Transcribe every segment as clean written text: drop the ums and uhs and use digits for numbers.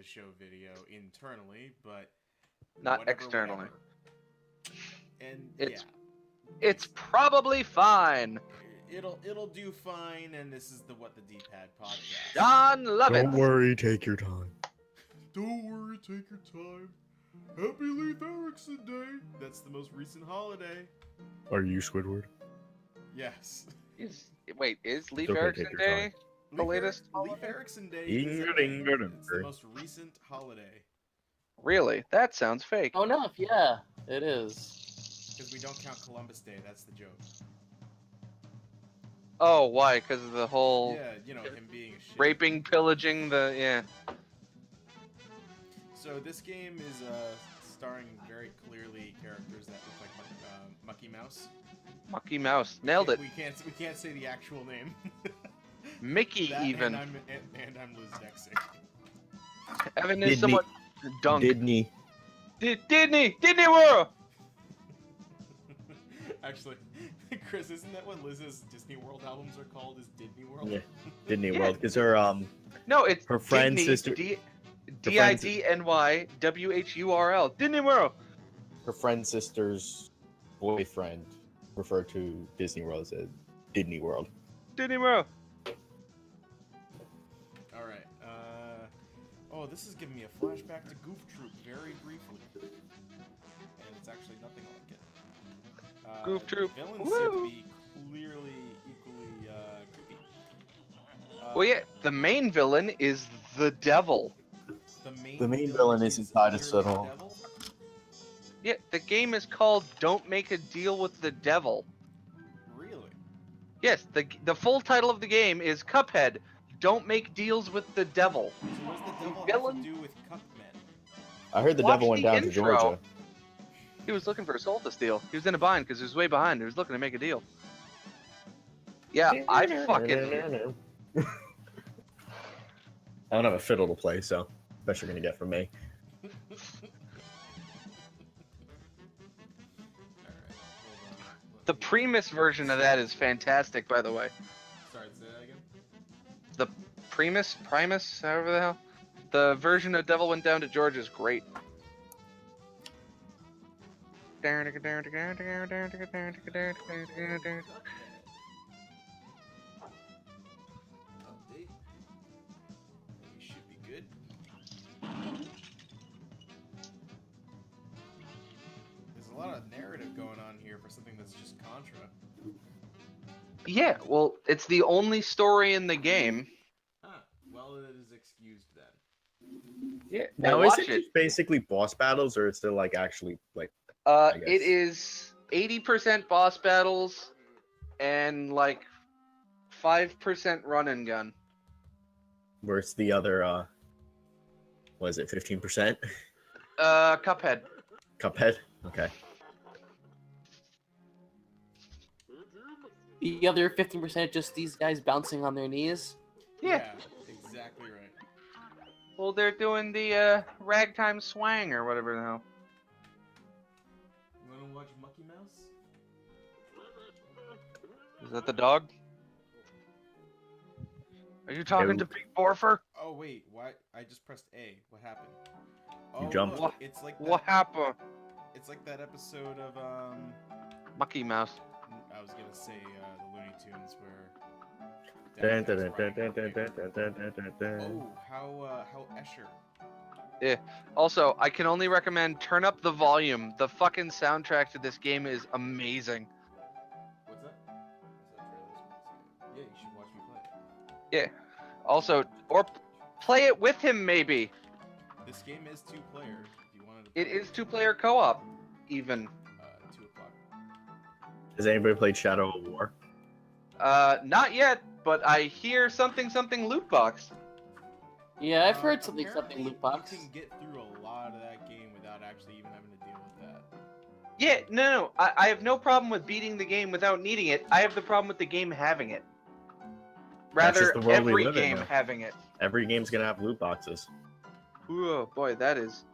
to show video internally, but not whatever, externally. And It's probably fine. It'll do fine, and this is the What the D-Pad podcast. John Lovitz. Don't worry, take your time. Don't worry, take your time. Happy Leif Erikson Day. That's the most recent holiday. Are you Squidward? Yes. Is Leif okay, Erikson take your Day time. the latest? Leif Erikson Day is it's the most recent holiday. Really? That sounds fake. Oh no, yeah, it is. Because we don't count Columbus Day, that's the joke. Oh, why? Because of the whole Yeah, him being a shit. raping, pillaging, So this game is starring very clearly characters that look like Mucky Mouse. Mucky Mouse. Nailed it. We can't say the actual name. Mickey that, even. And I'm Liz Dexter. Evan is somewhat dunk. Didn't Didn't World. Actually, Chris, isn't that what Liz's Disney World albums are called? Is Disney World? Yeah, Disney World. Because her No, it's her friend Disney, sister. DIDNYWHURL. Disney World. Her friend's sister's boyfriend referred to Disney World as Disney World. Disney World. All right. Oh, this is giving me a flashback to Goof Troop very briefly, and it's actually nothing like it. Goof Troop. Villains seem to be clearly equally creepy. Well, yeah, the main villain is the devil. The main villain isn't Titus at all. Yeah, the game is called Don't Make a Deal with the Devil. Really? Yes, the full title of the game is Cuphead, Don't Make Deals with the Devil. So what does the devil Villain? have to do with Cupman? I heard the Watch devil went the down intro. to Georgia. He was looking for a soul to steal. He was in a bind because he was way behind. He was looking to make a deal. Yeah, I fucking... I don't have a fiddle to play, so best you're gonna get from me. The Primus version of that is fantastic, by the way. Sorry, say that again? The Primus, however the hell. The version of Devil Went Down to Georgia is great. Update. We should be good. There's a lot of narrative going on here for something that's just Contra. Yeah, well, it's the only story in the game. Huh. Well, it is excused then. Yeah, Now, watch is it just basically boss battles, or is there like actually like? I guess. It is 80% boss battles and like 5% run and gun. Where's the other? What is it? 15%? Cuphead. Cuphead. Okay. The other 15% just these guys bouncing on their knees. Yeah. Exactly right. Well, they're doing the ragtime swang or whatever the hell. You wanna watch Mucky Mouse? Is that the dog? Are you talking to Big Borfer? Oh wait, why? I just pressed A. What happened? Oh, jumped. look, it's like that, What happened? It's like that episode of Mucky Mouse. I was gonna say the Looney Tunes where. Oh, how Escher. Yeah. Also, I can only recommend turn up the volume. The fucking soundtrack to this game is amazing. What's that? Is that trailers? Yeah, you should watch me play it. Yeah. Also, or play it with him maybe. This game is 2-player. If you wanted to. It is 2-player co-op, even. 2 o'clock. Has anybody played Shadow of War? Not yet, but I hear something loot box. Yeah, I've heard something Apparently, loot box. You can get through a lot of that game without actually even having to deal with that. Yeah, no. I have no problem with beating the game without needing it. I have the problem with the game having it. That's Rather, just the world we every live in game now. having it. Every game's gonna have loot boxes. Ooh, boy, that is...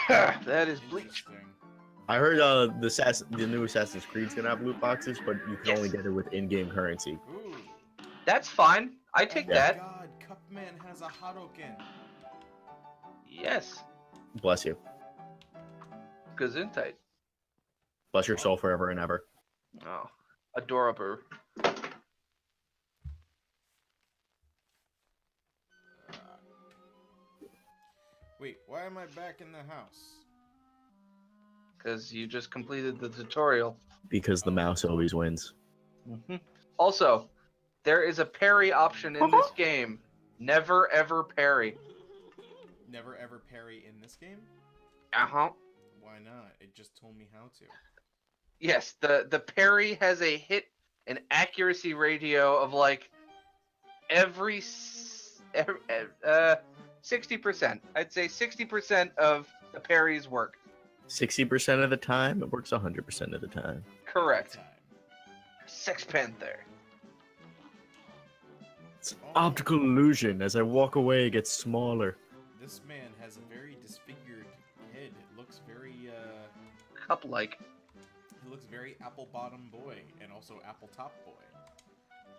that is bleach. Interesting. I heard the new Assassin's Creed's gonna have loot boxes, but you can only get it with in-game currency. Ooh. That's fine. I take Oh my that. God, Cupman has a Hadoken. Yes. Bless you. Gesundheit. Bless your soul forever and ever. Oh. Adorable. Wait, why am I back in the house? Because you just completed the tutorial. Because the mouse always wins. Also, there is a parry option in this game. Never ever parry. Never ever parry in this game? Uh-huh. Why not? It just told me how to. Yes, the parry has a hit and accuracy ratio of like every 60%. I'd say 60% of the parries work. 60% of the time, it works 100% of the time. Correct. Time. Sex Panther. It's optical illusion. As I walk away, it gets smaller. This man has a very disfigured head. It looks very, Cup-like. he looks very apple bottom boy and also apple top boy.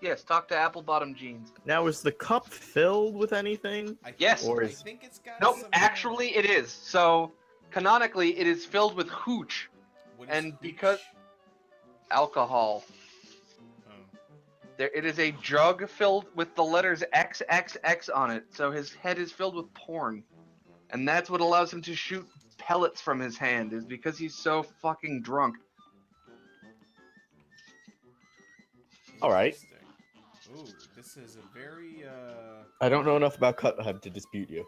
Yes, talk to Apple Bottom Jeans. Now, is the cup filled with anything? Yes. Or I is... think it's got Nope, some... actually it is. So, canonically, it is filled with hooch. What is and hooch? because- Alcohol. Oh. It is a jug filled with the letters XXX on it, so his head is filled with porn. And that's what allows him to shoot pellets from his hand, is because he's so fucking drunk. All right. Interesting. Ooh, this is a very, I don't know enough about Cuphead to dispute you.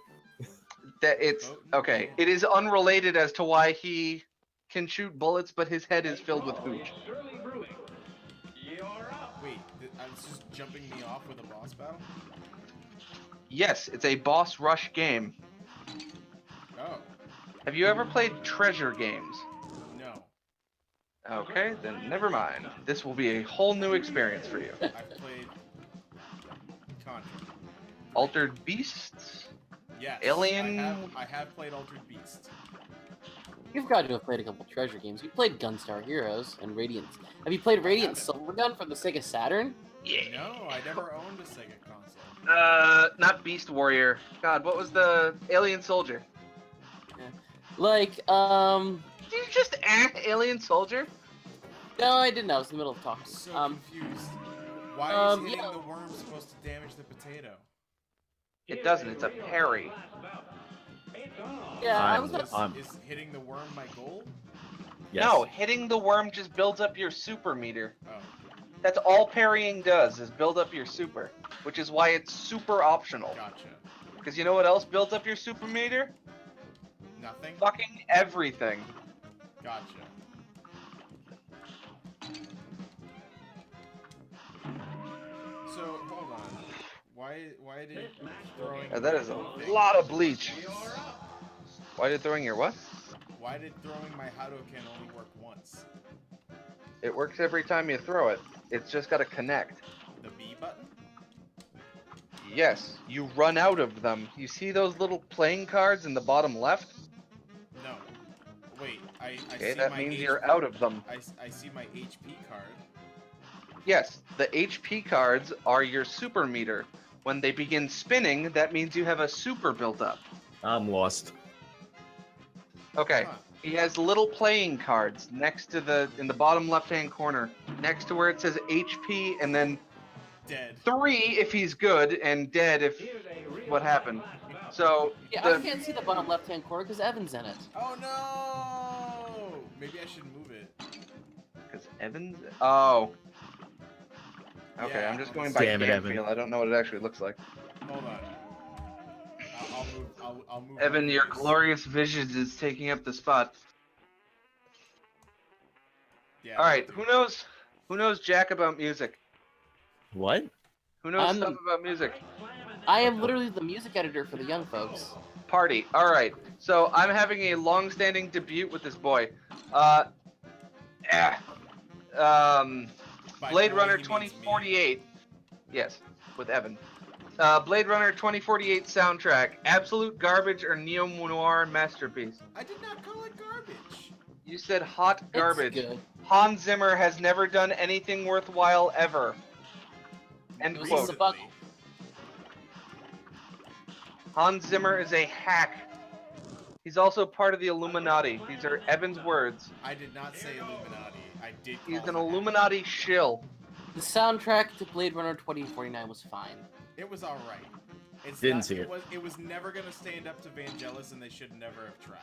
That it's okay. It is unrelated as to why he can shoot bullets, but his head is filled with hooch. Wait, this is jumping me off with a boss battle? Yes, it's a boss rush game. Oh, Have you ever played treasure games? no. Okay, then never mind. This will be a whole new experience for you. I've played Contra. Altered Beasts? Yes. Alien- I have played Altered Beast. You've got to have played a couple treasure games. You played Gunstar Heroes and Radiant. Have you played Radiant Silvergun from the Sega Saturn? No, I never owned a Sega console. Not Beast Warrior. God, what was the Alien Soldier? Like, Did you just Alien Soldier? no, I didn't. I was in the middle of talking. I'm so confused. Why is hitting yeah. the worm supposed to damage the potato? It doesn't, it's a parry. Yeah, I was I'm- gonna. Is hitting the worm my goal? Yes. No, hitting the worm just builds up your super meter. Oh. That's all parrying does, is build up your super. Which is why it's super optional. Gotcha. Because you know what else builds up your super meter? Nothing? Fucking everything. Gotcha. So, hold on. Why did throwing... That is a lot of bleach. Why did throwing your what? Why did throwing my Hadoken only work once? It works every time you throw it. It's just gotta connect. The B button? Yes, you run out of them. You see those little playing cards in the bottom left? No. Wait, I Okay, see that my means HP, you're out of them. I see my HP card. Yes, the HP cards are your super meter. When they begin spinning, that means you have a super built up. I'm lost. Okay, Huh. he has little playing cards next to in the bottom left-hand corner, next to where it says HP, and then Dead. 3 if he's good, and dead if what happened. So, Yeah, I can't see the bottom left-hand corner because Evan's in it. Oh no! Maybe I should move it. because Evans. Oh. Okay, Yeah, I'm just on going the by Damn it, game Evan. feel. I don't know what it actually looks like. Hold on. I'll move. I'll move. Evan, my your face. glorious vision is taking up the spot. Yeah. All right, who knows? Who knows jack about music? What? Who knows I'm stuff about music? I am literally the music editor for the young folks. Party. All right. So I'm having a long-standing debut with this boy. By Blade boy, Runner he means me. 2048. Yes, with Evan. Blade Runner 2048 soundtrack. Absolute garbage or neo-noir masterpiece? I did not call it garbage. You said hot garbage. It's good. Hans Zimmer has never done anything worthwhile ever. End It was quote. just a buck. Hans Zimmer is a hack. He's also part of the Illuminati. These are Evan's words. I did not say Illuminati. I did call He's an him a hack. Illuminati shill. The soundtrack to Blade Runner 2049 was fine. It was alright. Didn't see it. It was never gonna stand up to Vangelis, and they should never have tried.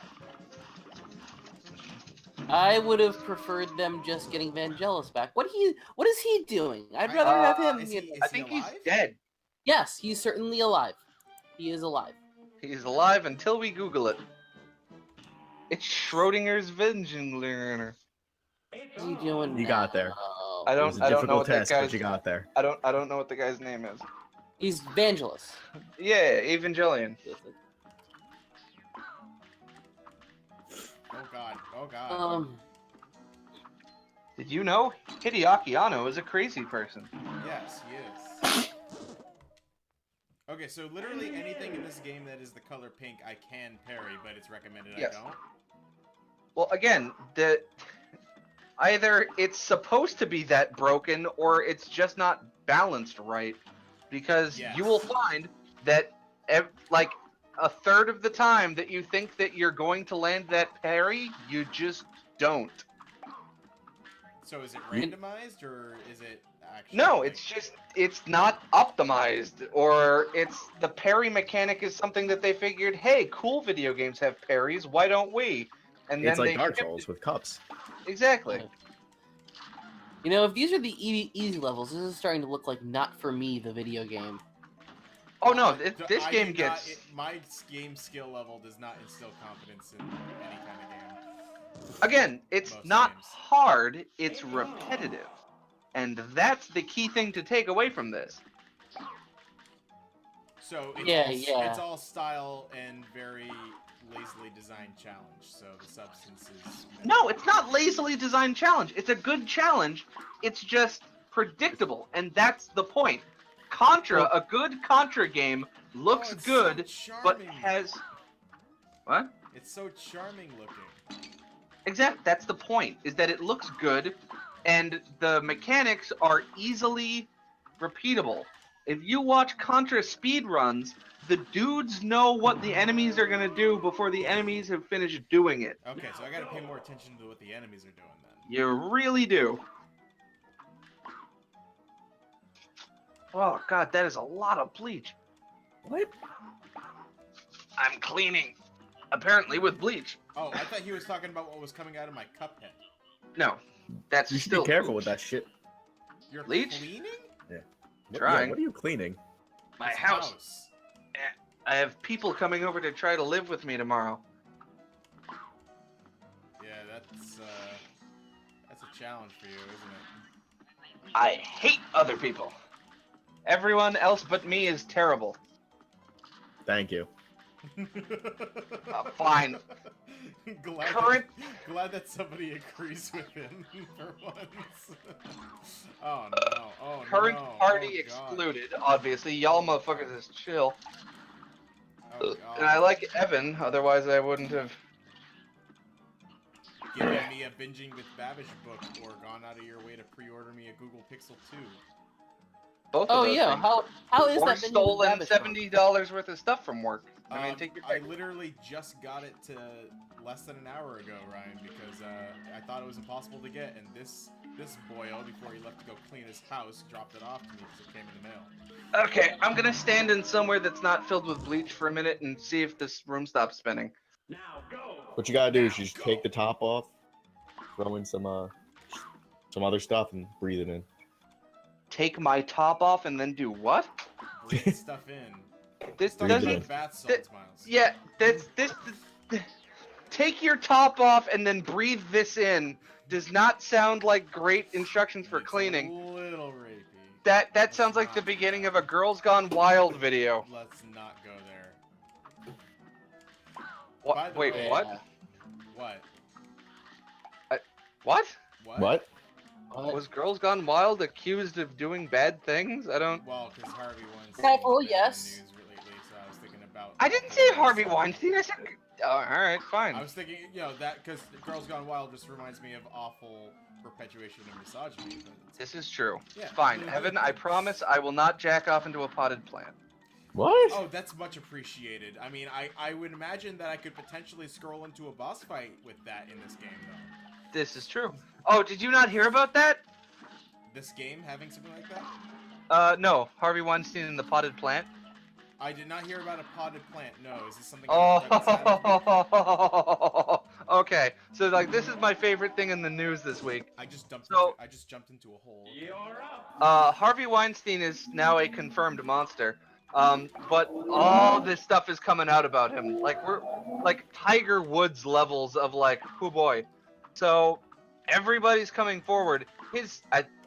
I would have preferred them just getting Vangelis back. What is he doing? I'd rather have him. I think he's dead. Yes, he's certainly alive. He is alive. He's alive until we Google it. It's Schrodinger's Vengeance. What are you doing? You got there. now? I It don't. was a I don't know difficult what that test, but guy's. you got there. I don't know what the guy's name is. He's Vangelis. Yeah, Evangelion. Oh god. Oh god. Did you know Hideaki Anno is a crazy person? Yes, he is. Okay, so literally anything in this game that is the color pink, I can parry, but it's recommended Yes. I don't. Well, again, either it's supposed to be that broken or it's just not balanced right, because Yes. you will find that like a third of the time that you think that you're going to land that parry, you just don't. So is it randomized or is it actually? No, like- it's just it's not optimized, or it's the parry mechanic is something that they figured, hey, cool video games have parries, why don't we? And It's then like they Dark shipped Souls it. with cups. Exactly. You know, if these are the easy levels, this is starting to look like Not For Me, the video game. Oh no, this I game do not- gets my game skill level does not instill confidence in any kind of game. again, it's Most not games. hard, it's repetitive. And that's the key thing to take away from this. So it's Yeah, all, yeah. it's all style and very lazily designed challenge. So the substance is No, it's not lazily designed challenge. It's a good challenge. It's just predictable, and that's the point. Contra, a good Contra game looks it's good, so but charming. has what? It's so charming looking. Exactly. That's the point. Is that it looks good, and the mechanics are easily repeatable. If you watch Contra speedruns, the dudes know what the enemies are gonna do before the enemies have finished doing it. Okay, so I gotta pay more attention to what the enemies are doing then. You really do. Oh god, that is a lot of bleach. What? I'm cleaning. Apparently with bleach. Oh, I thought he was talking about what was coming out of my Cuphead. No, that's You should still be careful bleach. with that shit. You're Bleach? cleaning? What, Trying. Yeah, what are you cleaning? My It's a house. I have people coming over to try to live with me tomorrow. Yeah, that's a challenge for you, isn't I hate other people. Everyone else but me is terrible. Thank you. it? Fine. glad, Current- glad that somebody agrees with him for once. Oh no! Oh Current no! party Oh, God. excluded, obviously. Y'all motherfuckers is chill. Oh, And I God. like Evan, otherwise I wouldn't have. Giving me a binging with Babish book, or gone out of your way to pre-order me a Google Pixel 2. Both Oh of those yeah, things. how is Or that? stolen $70 worth of stuff from work. I mean, take your I pick. literally just got it to less than an hour ago, Ryan, because I thought it was impossible to get, and this boyo, before he left to go clean his house, dropped it off to me because it came in the mail. Okay, I'm gonna stand in somewhere that's not filled with bleach for a minute and see if this room stops spinning. What you gotta do is you just take the top off, throw in some other stuff, and breathe it in. Take my top off and then do what? Breathe stuff in. This Stuff Breathe it like in. doesn't. bath Th- salts, Miles. Yeah, this. Take your top off and then breathe this in. Does not sound like great instructions for It's cleaning. a little rapey. That sounds like the beginning of a Girls Gone Wild video. Let's not go there. By What? the Wait, way- what? What? What? What? What? Was Girls Gone Wild accused of doing bad things? I don't. Well, because Harvey Weinstein. Careful, has been yes. in the news lately, so I was thinking about. I didn't say Harvey Weinstein. I said. Oh, all right, fine. I was thinking, that because Girls Gone Wild just reminds me of awful perpetuation of misogyny. But This is true. yeah. Fine, Evan. I promise I will not jack off into a potted plant. What? Oh, that's much appreciated. I mean, I would imagine that I could potentially scroll into a boss fight with that in this game, though. This is true. Oh, did you not hear about that? This game having something like that? No. Harvey Weinstein and the potted plant. I did not hear about a potted plant. No, is this something that's happened? Oh, okay. So like, this is my favorite thing in the news this week. I just jumped into a hole. Harvey Weinstein is now a confirmed monster. But all this stuff is coming out about him. Like, we're like Tiger Woods levels of like, oh boy. So everybody's coming forward.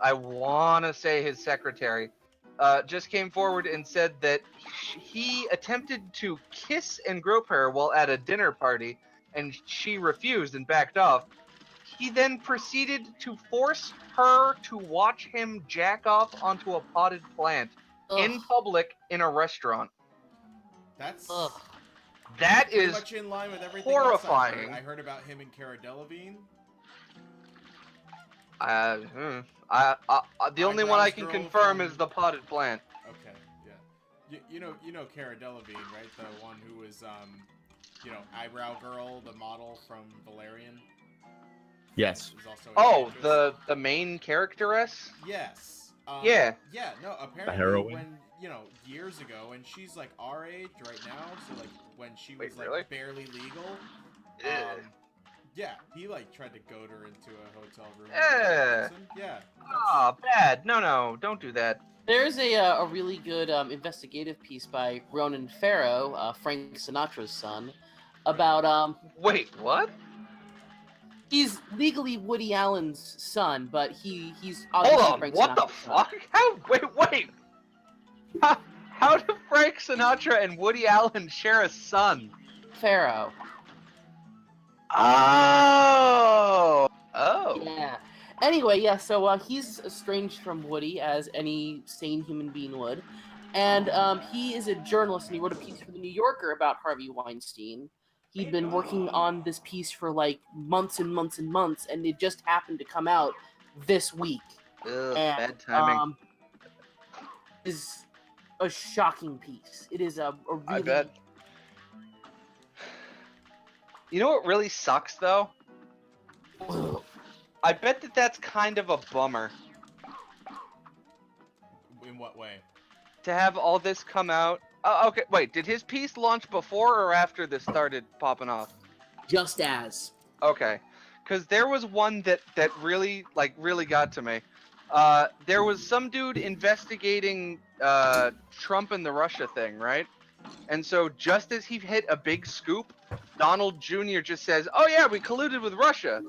I wanna say his secretary, just came forward and said that he attempted to kiss and grope her while at a dinner party, and she refused and backed off. He then proceeded to force her to watch him jack off onto a potted plant in public in a restaurant. That's That pretty is much in line with everything horrifying. else I heard about him and Cara Delevingne. The only one I can confirm is the potted plant. Okay, yeah. You know Cara Delevingne, right? The one who was Eyebrow Girl, the model from Valerian. Yes. Who's also an Oh, actress. the main characteress? Yes. Yeah. Yeah. No. Apparently, heroine? when years ago, and she's like our age right now, so like when she was Wait, really? barely legal. Ugh. Yeah, he like tried to goad her into a hotel room. Yeah. Ah, bad. No, don't do that. There's a really good investigative piece by Ronan Farrow, Frank Sinatra's son, about Wait, what? he's legally Woody Allen's son, but he's Hold obviously on, Frank what the Sinatra's son. fuck? Wait. How do Frank Sinatra and Woody Allen share a son? Farrow. Oh. Yeah. Anyway, yeah, so he's estranged from Woody, as any sane human being would. And he is a journalist, and he wrote a piece for The New Yorker about Harvey Weinstein. He'd been working on this piece for, like, months and months and months, and it just happened to come out this week. Ugh, And, bad timing. Is a shocking piece. It is a really... I bet. You know what really sucks, though? I bet that's kind of a bummer. In what way? To have all this come out. Okay, wait, did his piece launch before or after this started popping off? Just as. Okay, because there was one that really got to me. There was some dude investigating Trump and the Russia thing, right? And so just as he hit a big scoop, Donald Jr. just says, "Oh yeah, we colluded with Russia."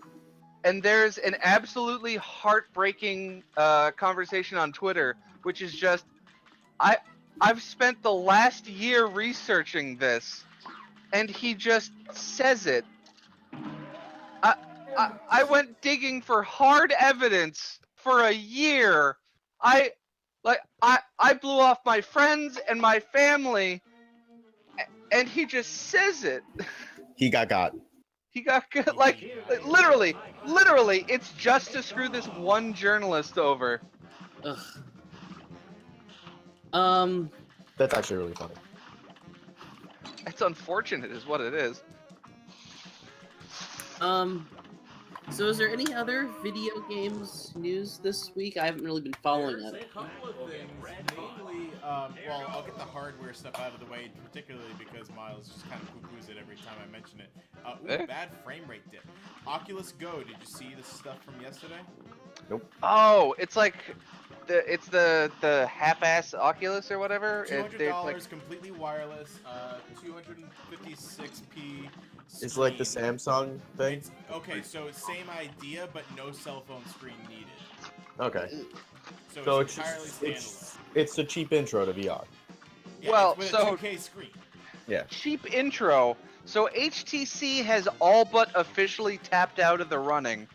And there's an absolutely heartbreaking conversation on Twitter, which is just, I've spent the last year researching this, and he just says it. I went digging for hard evidence for a year. I blew off my friends and my family, and he just says it. He got. He got literally, it's just to screw this one journalist over. Ugh. That's actually really funny. It's unfortunate, is what it is. So is there any other video games news this week? I haven't really been following There's it. a couple of things, mainly, well, I'll get the hardware stuff out of the way, particularly because Miles just kind of poo-poos it every time I mention it. Bad frame rate dip. Oculus Go, did you see the stuff from yesterday? Nope. Oh, it's like the half-ass Oculus or whatever. $200 completely wireless, 256p. It's like the screen. Samsung thing. Okay, so it's same idea, but no cell phone screen needed. Okay. So it's entirely standalone. It's a cheap intro to VR. Yeah, Well, it's with so- a 2K screen. Yeah. Cheap intro. So HTC has all but officially tapped out of the running.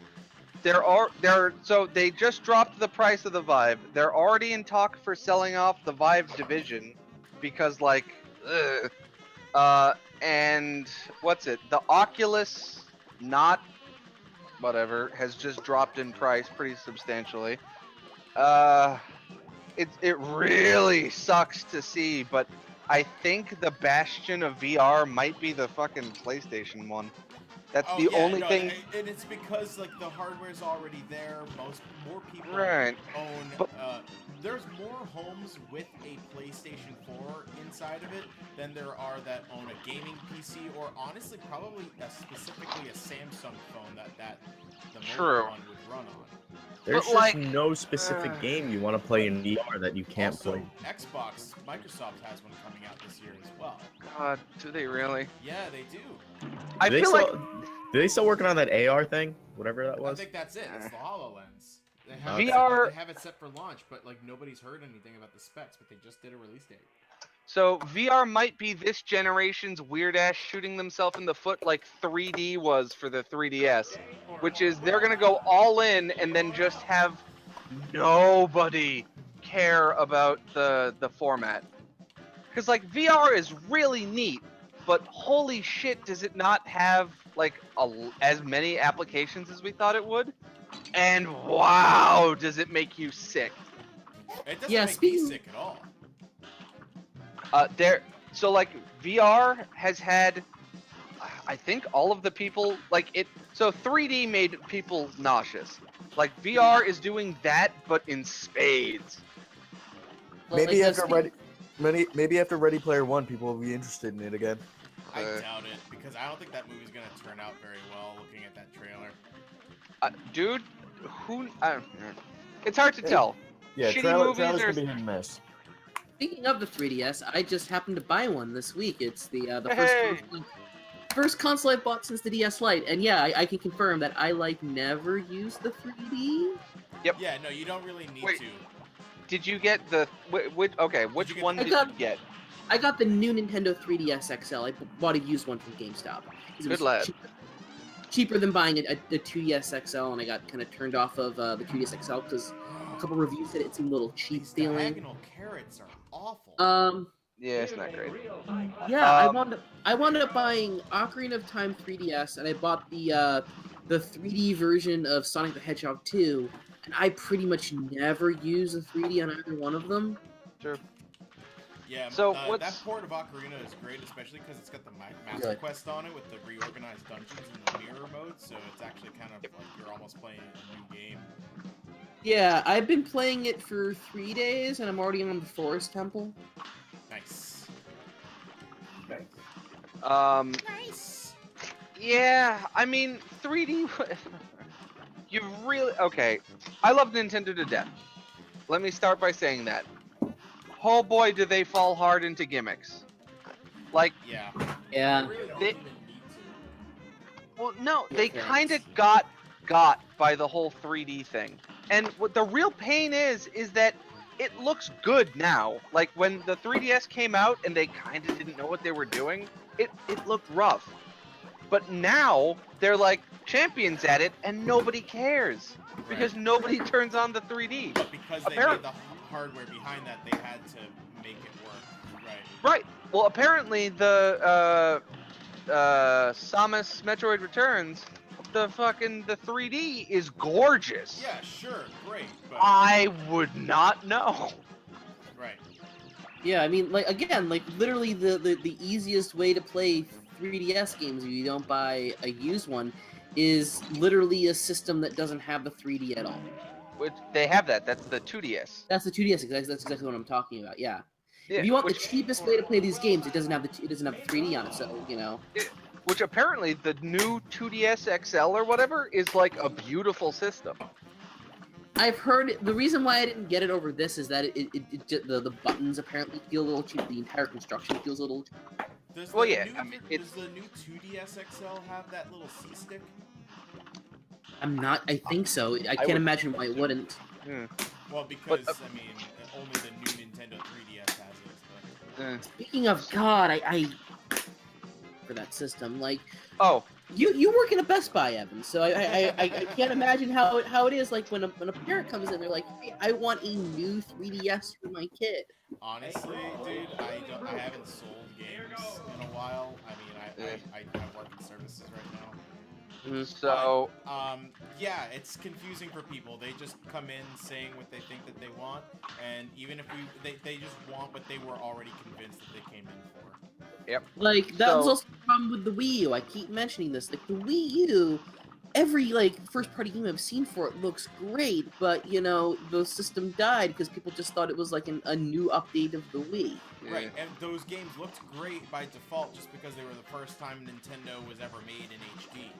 So they just dropped the price of the Vive. They're already in talk for selling off the Vive division because and what's it? The Oculus, not whatever, has just dropped in price pretty substantially. It really sucks to see, but I think the bastion of VR might be the fucking PlayStation one. That's Oh the yeah, only no, thing. and it's because like the hardware's already there. More people Right. own. But- There's more homes with a PlayStation 4 inside of it than there are that own a gaming PC, or honestly, probably specifically a Samsung phone that the True. mobile one would run on. There's But, just like, no specific game you want to play in VR that you can't Also, play. Xbox, Microsoft has one coming out this year as well. God, do they really? Yeah, they do. I Do they feel like still- Do they still working on that AR thing? Whatever that I was? think that's it. It's the HoloLens. They have, Okay. VR they have it set for launch, but like nobody's heard anything about the specs. But they just did a release date. So VR might be this generation's weird ass shooting themselves in the foot like 3D was for the 3DS, which is they're gonna go all in and then just have nobody care about the format. Because like VR is really neat, but holy shit, does it not have like as many applications as we thought it would? And wow, does it make you sick? It doesn't Yeah, make me speaking- sick at all. So like VR has had, I think all of the people like it. So 3D made people nauseous. Like VR is doing that, but in spades. Well, Maybe like, after maybe after Ready Player One, people will be interested in it again. I Uh, doubt it because I don't think that movie's gonna turn out very well. Looking at that trailer. Dude, who? It's hard to tell. Yeah, Shitty trailers movies can are- be hit and miss. Speaking of the 3DS, I just happened to buy one this week. It's the Hey! first console I've bought since the DS Lite, and yeah, I can confirm that I never used the 3D. Yeah, no, you don't really need Wait. to. Did you get the? Which you get one the- did you get? I got the new Nintendo 3DS XL. I bought a used one from GameStop. 'Cause it Good was lad. cheaper than buying a 2DS XL, and I got kind of turned off of the 2DS XL because a couple reviews said it seemed a little cheap These feeling. diagonal carrots are awful. Yeah, it's not great. Yeah, Um, I wound up buying Ocarina of Time 3DS, and I bought the 3D version of Sonic the Hedgehog 2, and I pretty much never use the 3D on either one of them. Sure. Yeah, So, that what's- port of Ocarina is great, especially because it's got the Master Good. Quest on it with the reorganized dungeons and the mirror mode, so it's actually kind of like you're almost playing a new game. Yeah, I've been playing it for 3 days, and I'm already on the Forest Temple. Nice. Nice. Yeah, I mean 3D. You really okay? I love Nintendo to death. Let me start by saying that. Oh boy, do they fall hard into gimmicks. Like, Yeah. Yeah. Really don't They- even need to. well, no, they Yeah, kind of thanks. got by the whole 3D thing. And what the real pain is that it looks good now. Like when the 3DS came out and they kind of didn't know what they were doing, it looked rough. But now they're like champions at it and nobody cares because nobody turns on the 3D. But because they Apparent- made the hardware behind that, they had to make it work. Right. Right. Well, apparently the Samus Metroid Returns, the 3D is gorgeous. Yeah, sure, great, but I would not know. right. Yeah, I mean, like again, like literally the easiest way to play 3DS games if you don't buy a used one is literally a system that doesn't have the 3D at all. Which they have that. That's the 2DS. That's the 2DS. That's exactly what I'm talking about. Yeah. Yeah, If you want which, the cheapest way to play these games, it doesn't have the 3D on it. So you know. which apparently the new 2DS XL or whatever is like a beautiful system. I've heard the reason why I didn't get it over this is that the buttons apparently feel a little cheap. The entire construction feels a little. Does Well, the yeah, new, I mean, does the new 2DS XL have that little C stick? I'm not. I think so. I can't would- imagine why it wouldn't. Well, because I mean, only the new Nintendo 3DS has it. But... Speaking of God, I for that system like. Oh, You work in a Best Buy, Evan, so I can't imagine how it is like when a parent comes in, they're like, hey, I want a new 3DS for my kid. Honestly, dude, I haven't sold games in a while. I mean, I work in services right now. So, yeah, it's confusing for people. They just come in saying what they think that they want, and even if they just want what they were already convinced that they came in for. yep. Like, that was also the problem with the Wii U. I keep mentioning this. Like, the Wii U, every, like, first-party game I've seen for it looks great, but, you know, the system died because people just thought it was, like, a new update of the Wii. Right, and those games looked great by default just because they were the first time Nintendo was ever made in HD.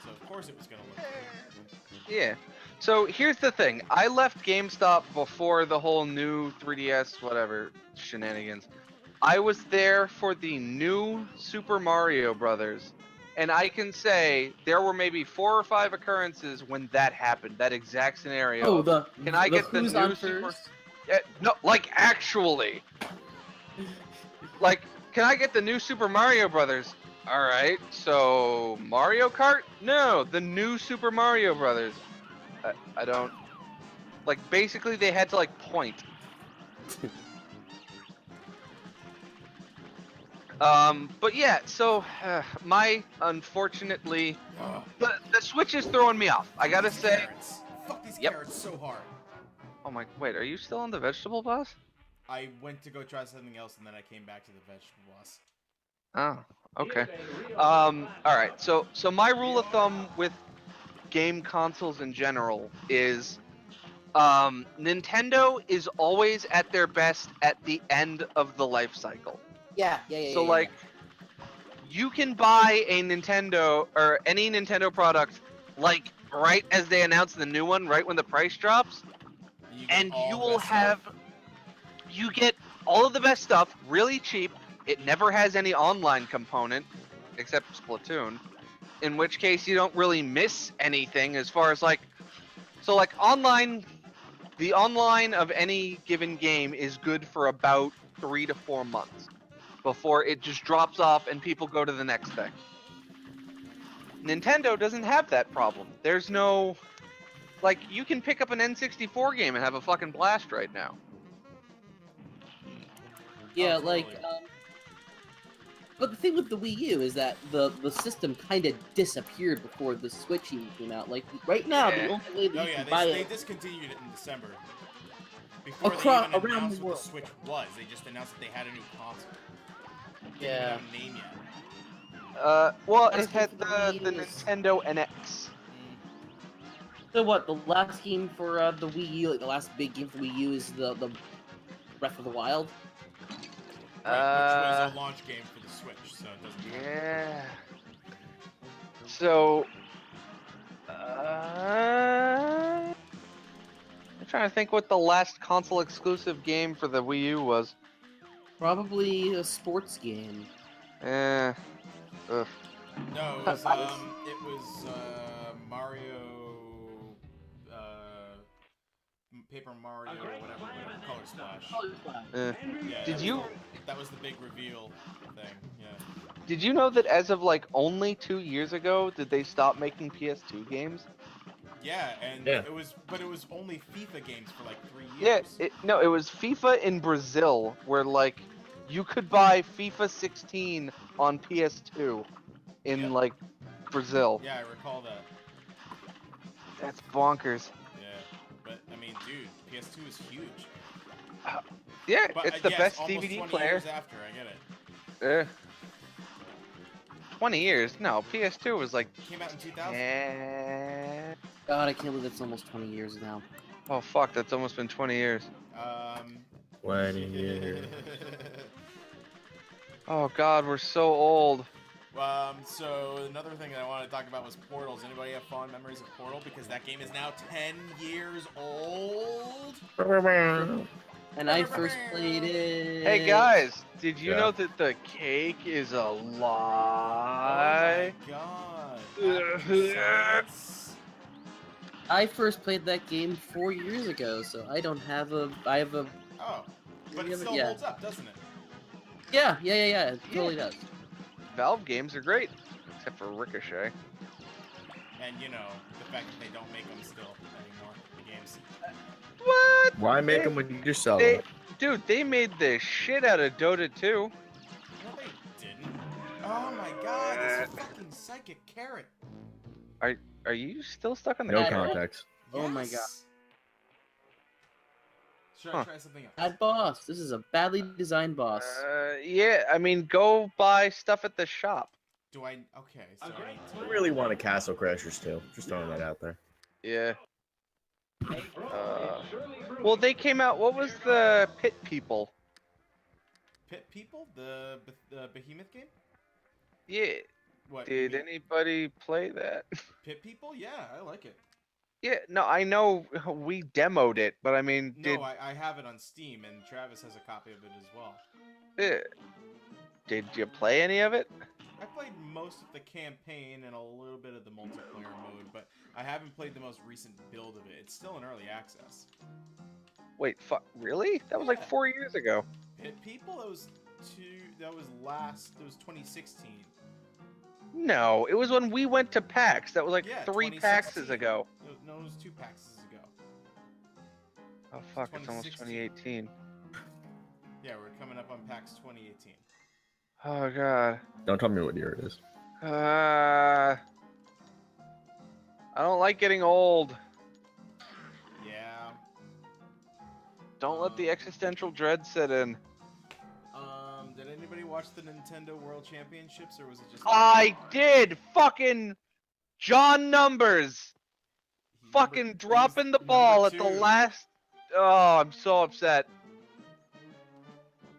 So, of course it was going to look great. Yeah. So, here's the thing. I left GameStop before the whole new 3DS, whatever, shenanigans. I was there for the new Super Mario Brothers. And I can say there were maybe 4 or 5 occurrences when that happened, that exact scenario. Oh, Can I get the who's new on Super... first? No, like, actually. Like, can I get the new Super Mario Brothers? Alright, so Mario Kart? No, the new Super Mario Brothers. I don't... Like, basically they had to, like, point. But yeah, so, unfortunately, the Switch is throwing me off. I gotta say... Carrots. Fuck these carrots so hard. Oh my, wait, are you still on the vegetable boss? I went to go try something else, and then I came back to the vegetable boss. Oh, okay. Alright, so my rule of thumb with game consoles in general is, Nintendo is always at their best at the end of the life cycle. Yeah. So, like, you can buy a Nintendo, or any Nintendo product, like, right as they announce the new one, right when the price drops, and you will have... You get all of the best stuff, really cheap. It never has any online component, except Splatoon. In which case, you don't really miss anything as far as, like... So, like, online... The online of any given game is good for about 3 to 4 months. Before it just drops off and people go to the next thing. Nintendo doesn't have that problem. There's no... Like, you can pick up an N64 game and have a fucking blast right now. Yeah, Oh, totally. But the thing with the Wii U is that the system kind of disappeared before the Switch even came out. Like, right now, the only way that you can buy they it... discontinued it in December. Before Across, they even around announced the what world. the Switch was, they just announced that they had a new console. Didn't Yeah. even have a name yet. Well, Last it had game for the the Wii U was- Nintendo NX. So what, the last game for the Wii U, like the last big game for Wii U is the Breath of the Wild? Right, which was a launch game for the Switch, so it doesn't count. Yeah. So, I'm trying to think what the last console exclusive game for the Wii U was. Probably a sports game. Ugh. No, it was Mario, Paper Mario, whatever, Color Splash. Yeah, that was the big reveal thing. Yeah. Did you know that as of like only 2 years ago did they stop making PS2 games? Yeah, and Yeah. it was only FIFA games for like 3 years. Yeah, it was FIFA in Brazil where like you could buy FIFA 16 on PS2 in like Brazil. Yeah, I recall that. That's bonkers. Yeah, but I mean, dude, PS2 is huge. Yeah, But it's the best almost DVD 20 player. years after, I get it. 20 years? No, PS2 was like... Came out in 2000. Yeah. God, I can't believe it's almost 20 years now. Oh fuck, that's almost been 20 years. 20 years. Oh god, we're so old. So another thing that I wanted to talk about was Portals. Anybody have fond memories of Portal? Because that game is now 10 years old. And I first played it... Hey guys, did you Yeah. know that the cake is a lie? Oh my god. I first played that game 4 years ago, so I don't have a... Oh, but it still Yeah. holds up, doesn't it? Yeah, it totally does. Valve games are great, except for Ricochet. And you know, the fact that they don't make them still anymore, the games. What? Why make them with yourself? Dude, they made the shit out of Dota 2. No, they didn't. Oh my god, this fucking psychic carrot. Are you still stuck on the No Bad- context. Oh my god. Yes. Should I try something else? Bad boss. This is a badly designed boss. Yeah, I mean, go buy stuff at the shop. Do I? Okay, so I need I to. really want a Castle Crashers too. Just throwing that out there. Yeah. Well, they came out. What was the Pit People? Pit People, the Behemoth game. Yeah. What? you Did mean anybody play that? Pit People? Yeah, I like it. Yeah. No, I know we demoed it, but I mean, No, I have it on Steam, and Travis has a copy of it as well. Did you play any of it? I played most of the campaign and a little bit of the multiplayer mode, but I haven't played the most recent build of it. It's still in early access. Wait, really? That was like Yeah. 4 years ago. Pit People? That was 2016. No, it was when we went to PAX. That was like Yeah, 3 2016. PAXes ago. No, it was 2 PAXes ago. Oh fuck, it's almost 2018. Yeah, we're coming up on PAX 2018. Oh god. Don't tell me what year it is. I don't like getting old. Yeah. Don't let the existential dread set in. Did anybody watch the Nintendo World Championships, or was it just? I did! Fucking John Numbers! He Fucking number- dropping he the was ball number at the 2. last... Oh, I'm so upset.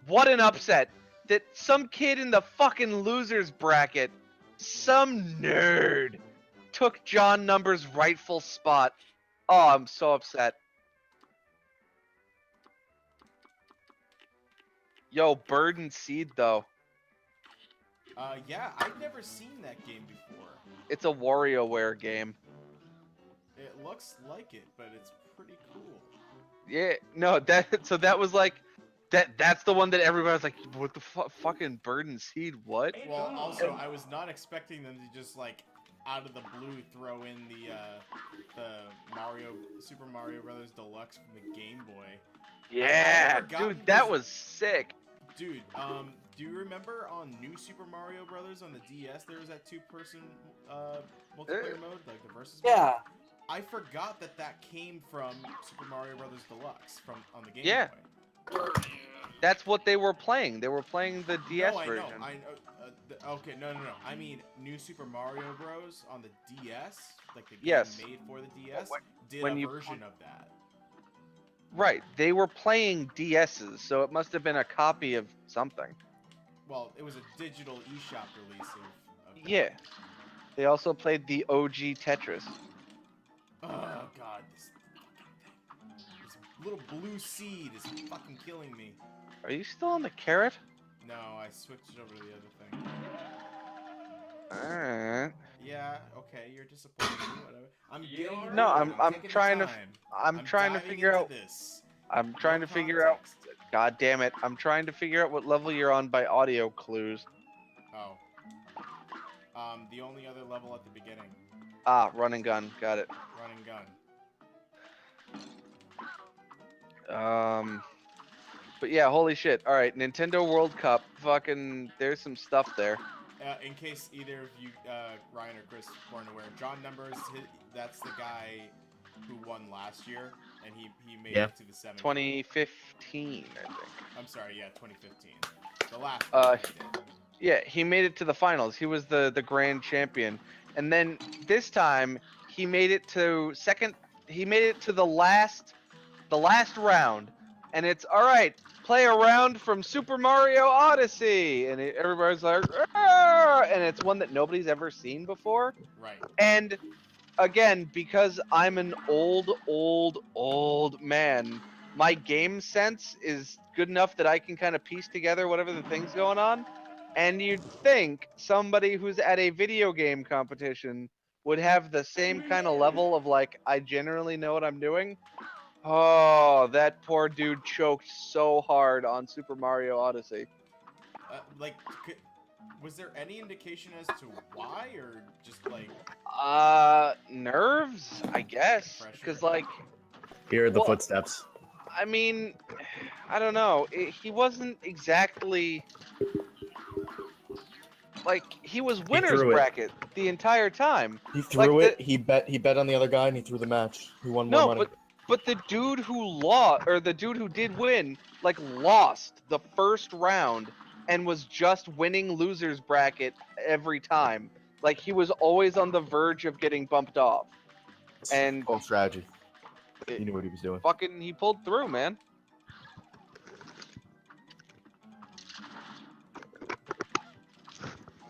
What an upset. That some kid in the fucking losers bracket, some nerd, took John Numbers' rightful spot. Oh, I'm so upset. Yo, Bird and Seed, though. Yeah, I've never seen that game before. It's a WarioWare game. It looks like it, but it's pretty cool. Yeah, no, that was like... That's the one that everybody was like, what the fucking Bird and Seed, what? Well, also, I was not expecting them to just, like, out of the blue throw in the Super Mario Brothers Deluxe from the Game Boy. Yeah, forgotten dude, that this- was sick. Dude, do you remember on New Super Mario Brothers on the DS, there was that 2-person multiplayer mode, like the versus mode? Yeah. I forgot that came from Super Mario Brothers Deluxe on the Game Yeah. Boy. That's what they were playing. They were playing the DS no, I version. know. I know. Okay, no. I mean, New Super Mario Bros. On the DS, like the game Yes. made for the DS, did when a you version of that. Right, they were playing DSs, so it must have been a copy of something. Well, it was a digital eShop release of that. Yeah. They also played the OG Tetris. Oh god, this fucking thing. This little blue seed is fucking killing me. Are you still on the carrot? No, I switched over to the other thing. Alright. Yeah, okay, you're disappointed. Whatever. I'm getting you. No, rolling, I'm taking the trying to time. I'm trying to diving figure into out this. I'm trying No to figure out context. God damn it. I'm trying to figure out what level you're on by audio clues. Oh. The only other level at the beginning. Ah, run and gun. Got it. Run and gun. But yeah, holy shit. All right, Nintendo World Cup. Fucking, there's some stuff there. In case either of you, Ryan or Chris, weren't aware, John Numbers, that's the guy who won last year, and he made Yeah. it to the semi. 2015, I think. I'm sorry, yeah, 2015. The last one he did. Yeah, he made it to the finals. He was the grand champion. And then this time he made it to the last round. And it's all right, play a round from Super Mario Odyssey. And everybody's like, "Arr!" And it's one that nobody's ever seen before. Right. And again, because I'm an old man, my game sense is good enough that I can kind of piece together whatever the thing's going on. And you'd think somebody who's at a video game competition would have the same kind of level of like, I generally know what I'm doing. Oh, that poor dude choked so hard on Super Mario Odyssey. Was there any indication as to why, or just like? Nerves, I guess. Pressure. Because like, Here are the Well- footsteps. I mean, I don't know. He wasn't exactly. like he was He winner's threw it. bracket the entire time. He threw Like it. He bet on the other guy, and he threw the match. He won more No, money. but the dude who lost, or the dude who did win, like lost the first round and was just winning losers bracket every time. Like he was always on the verge of getting bumped off, and Called strategy. it- He knew what he was doing. fucking he pulled through, man.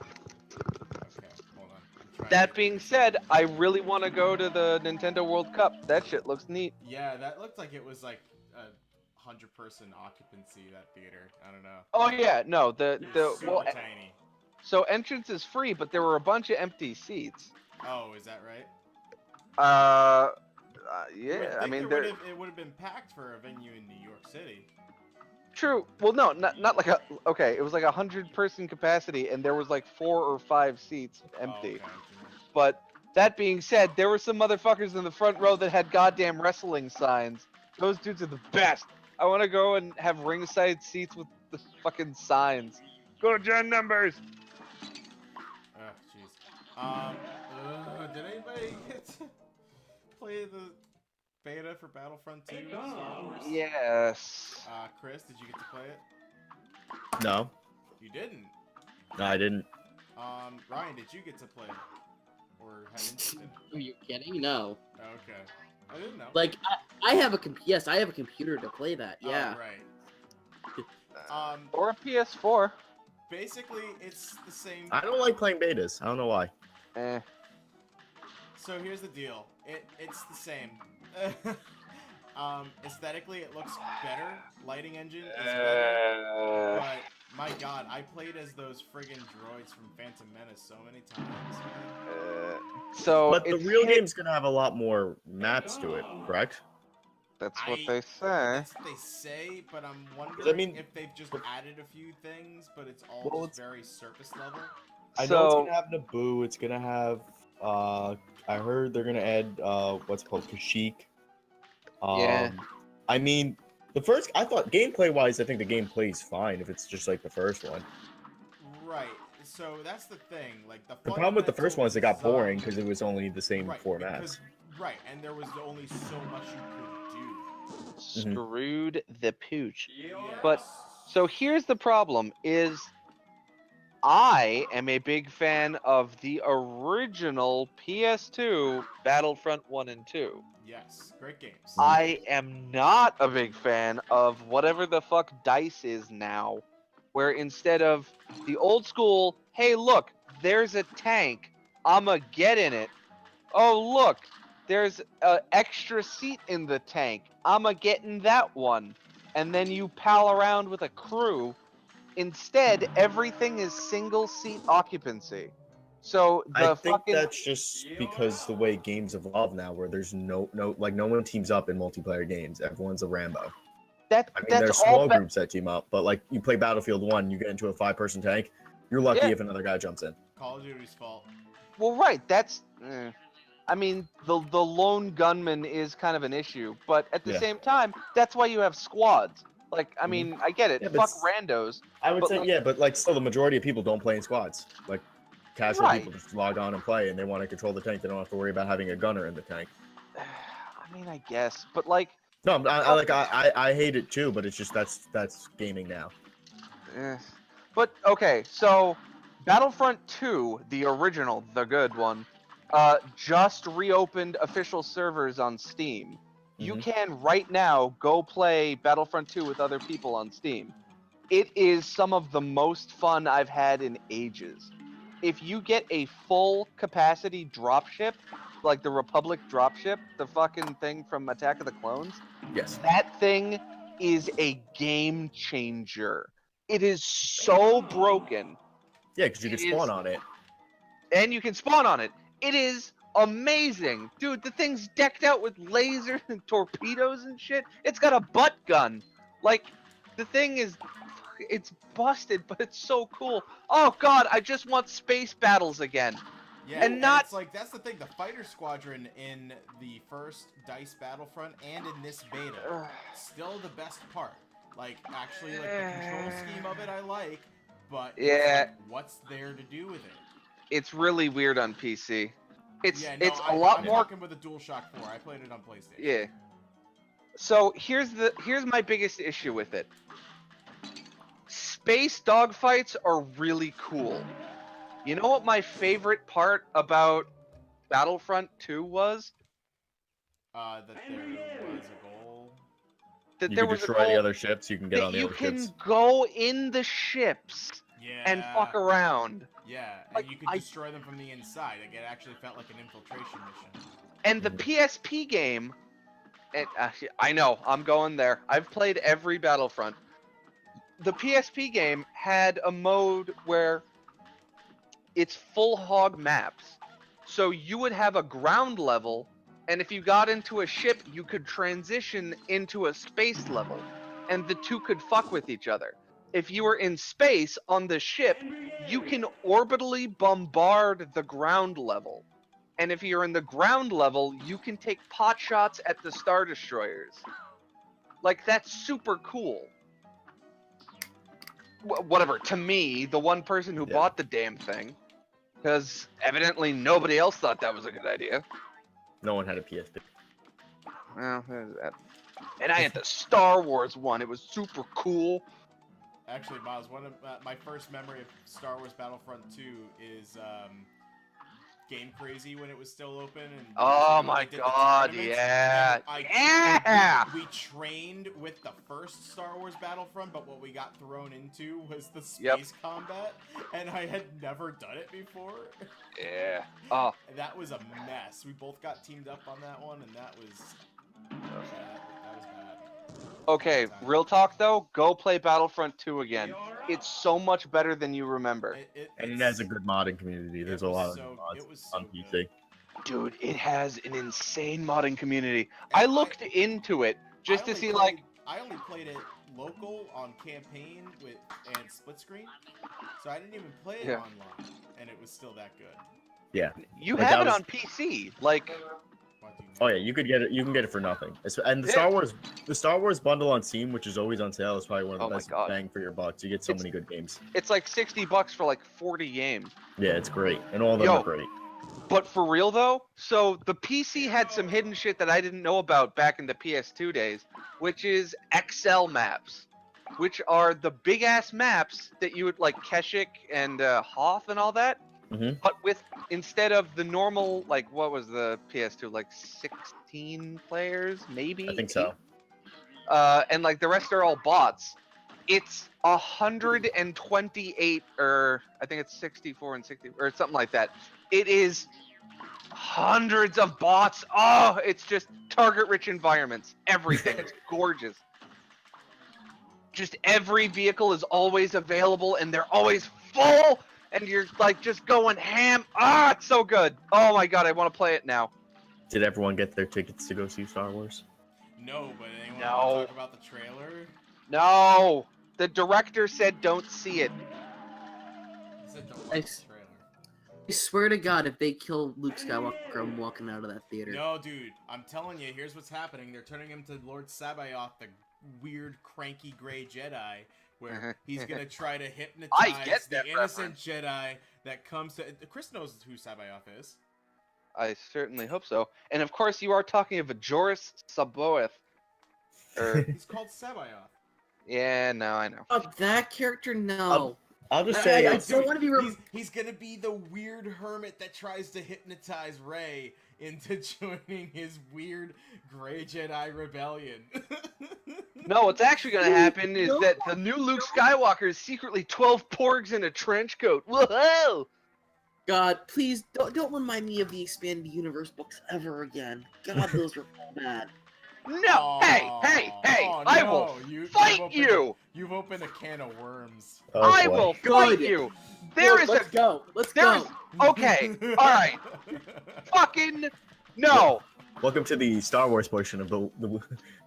Okay, hold on. I'm trying That to- being said, I really want to go to the Nintendo World Cup. That shit looks neat. Yeah, that looked like it was like a 100-person occupancy, that theater. I don't know. Oh yeah, no, It was super tiny. so entrance is free, but there were a bunch of empty seats. Oh, is that right? You would Yeah, I think mean, it would have been packed for a venue in New York City. true. Well, no, not like a. Okay, it was like 100-person capacity, and there was like 4 or 5 seats empty. Oh, okay. But that being said, there were some motherfuckers in the front row that had goddamn wrestling signs. Those dudes are the best. I want to go and have ringside seats with the fucking signs. Go to John Numbers. Oh, jeez. Did anybody get to play the beta for Battlefront 2? Star Wars? Yes. Chris, did you get to play it? No, You didn't. no, I didn't. Ryan, did you get to play it? Or have interest in it? Are you kidding? No. Okay. I didn't know. Like, I have a yes, I have a computer to play that. Yeah. Oh, right. Or a PS4. Basically, it's the same. I don't like playing betas. I don't know why. So here's the deal. It's the same. Aesthetically, it looks better. Lighting engine is better. But my God, I played as those friggin' droids from Phantom Menace so many times. So But the real game's gonna have a lot more maps to it, correct? That's what I- they say. That's what they say, but I'm wondering I mean- if they've just added a few things, but it's all Well, just very surface level. I know it's So gonna have Naboo. It's gonna have. I heard they're gonna add what's it called Kashyyyk. Yeah. I mean, the first. I thought gameplay wise, I think the gameplay's fine if it's just like the first one. Right. So that's the thing. Like the The problem with the first one is it got fundamental boring design- because it was only the same Right, formats. because- Right, and there was only so much you could do. screwed the pooch. Yes. But- So here's the problem: is I am a big fan of the original PS2 Battlefront 1 and 2. Yes, great games. I am not a big fan of whatever the fuck DICE is now, where instead of the old school, hey look, there's a tank, I'ma get in it. Oh look, there's an extra seat in the tank, I'ma get in that one. And then you pal around with a crew. Instead, everything is single seat occupancy. So the I think fucking that's just because the way games evolve now, where there's no one teams up in multiplayer games. Everyone's a Rambo. that I mean, that's there's all. small groups that team up, but like you play Battlefield 1, you get into a 5-person tank. You're lucky Yeah. if another guy jumps in. Call of Duty's fault. Well, right. That's. I mean, the lone gunman is kind of an issue, but at the Yeah. same time, that's why you have squads. Like, I Mhm. mean, I get it. Yeah, but Fuck randos. I would But, say like- yeah, but like still, the majority of people don't play in squads. Like casual Right. people just log on and play, and they want to control the tank. They don't have to worry about having a gunner in the tank. I mean, I guess, but like, No, I hate it too, but it's just that's gaming now. eh. But okay, so Battlefront 2, the original, the good one, just reopened official servers on Steam. You Mhm. can right now go play Battlefront 2 with other people on Steam. It is some of the most fun I've had in ages. If you get a full capacity dropship, like the Republic dropship, the fucking thing from Attack of the Clones, Yes. that thing is a game changer. It is so broken, Yeah, because you can It spawn is- on it. and you can spawn on it. It is amazing. Dude, the thing's decked out with lasers and torpedoes and shit. It's got a butt gun. Like, the thing is, it's busted, but it's so cool. Oh god, I just want space battles again. Yeah, And not- it's like that's the thing. The fighter squadron in the first DICE Battlefront and in this beta, still the best part. Like actually, like the control scheme of it, I like, but Yeah. it's like, what's there to do with it? It's really weird on PC. It's I'm more. talking with a DualShock 4. I played it on PlayStation. Yeah. So here's my biggest issue with it. Space dogfights are really cool. You know what my favorite part about Battlefront 2 was? That there was a goal. That You there can was a destroy the goal other ships. You can get that on the you other can ships. go in the ships Yeah. and fuck around. Yeah, and Like, you could destroy them from the inside. Like, it actually felt like an infiltration mission. And the PSP game, and I know, I'm going there. I've played every Battlefront. The PSP game had a mode where it's full hog maps. So you would have a ground level, and if you got into a ship, you could transition into a space level, and the two could fuck with each other. If you were in space on the ship, you can orbitally bombard the ground level. And if you're in the ground level, you can take pot shots at the Star Destroyers. Like, that's super cool. Whatever, to me, the one person who bought the damn thing, because evidently nobody else thought that was a good idea. No one had a PSP. Well, there's that. And I had the Star Wars one. It was super cool. Actually, Miles, one of my first memory of Star Wars Battlefront 2 is Game Crazy when it was still open. And Oh my god, yeah. Yeah! We trained with the first Star Wars Battlefront, but what we got thrown into was the space combat, and I had never done it before. Yeah. Oh. That was a mess. We both got teamed up on that one, and that was bad. Okay, real talk though, go play Battlefront 2 again. It's so much better than you remember. And it has a good modding community. There's a lot of mods on PC. Dude, it has an insane modding community. I looked into it just to see, like... I only played it local on campaign and split screen, so I didn't even play it online, and it was still that good. Yeah. You have it on PC, like... Oh yeah, you could get it. You can get it for nothing. And the Star Wars bundle on Steam, which is always on sale, is probably one of the best bang for your bucks. You get so many good games. It's like $60 for like 40 games. Yeah, it's great, and all of them are great. But for real though, so the PC had some hidden shit that I didn't know about back in the PS2 days, which is XL maps, which are the big ass maps that you would like Keswick and Hoth and all that. But with, instead of the normal, like, what was the PS2, like 16 players, maybe? I think so. And like the rest are all bots. It's 128, or I think it's 64 and 60, or something like that. It is hundreds of bots. Oh, it's just target-rich environments. Everything. It's gorgeous. Just every vehicle is always available, and they're always full. And you're like just going ham. Ah, it's so good. Oh my god, I want to play it now. Did everyone get their tickets to go see Star Wars? No, but anyone want to talk about the trailer? No, the director said don't see it. He said don't watch the trailer. I swear to God, if they kill Luke Skywalker, I'm walking out of that theater. No, dude, I'm telling you, here's what's happening. They're turning him to Lord Sabaoth, the weird, cranky gray Jedi. Where he's gonna try to hypnotize the innocent Jedi that comes to. Chris knows who Sabaoth is. I certainly hope so. And of course, you are talking of Joris Sabaoth. He's called Sabaoth. Yeah, no, I know. That character, no. I'll just say I don't want to be. He's gonna be the weird hermit that tries to hypnotize Rey into joining his weird gray Jedi rebellion. No, what's actually going to happen is that the new Luke Skywalker is secretly 12 porgs in a trench coat. Whoa! God, please don't remind me of the Expanded Universe books ever again. God, those were bad. No! Hey! I will fight you! You've opened a can of worms. I will fight you! Let's go. Okay, alright. Fucking no! Welcome to the Star Wars portion of the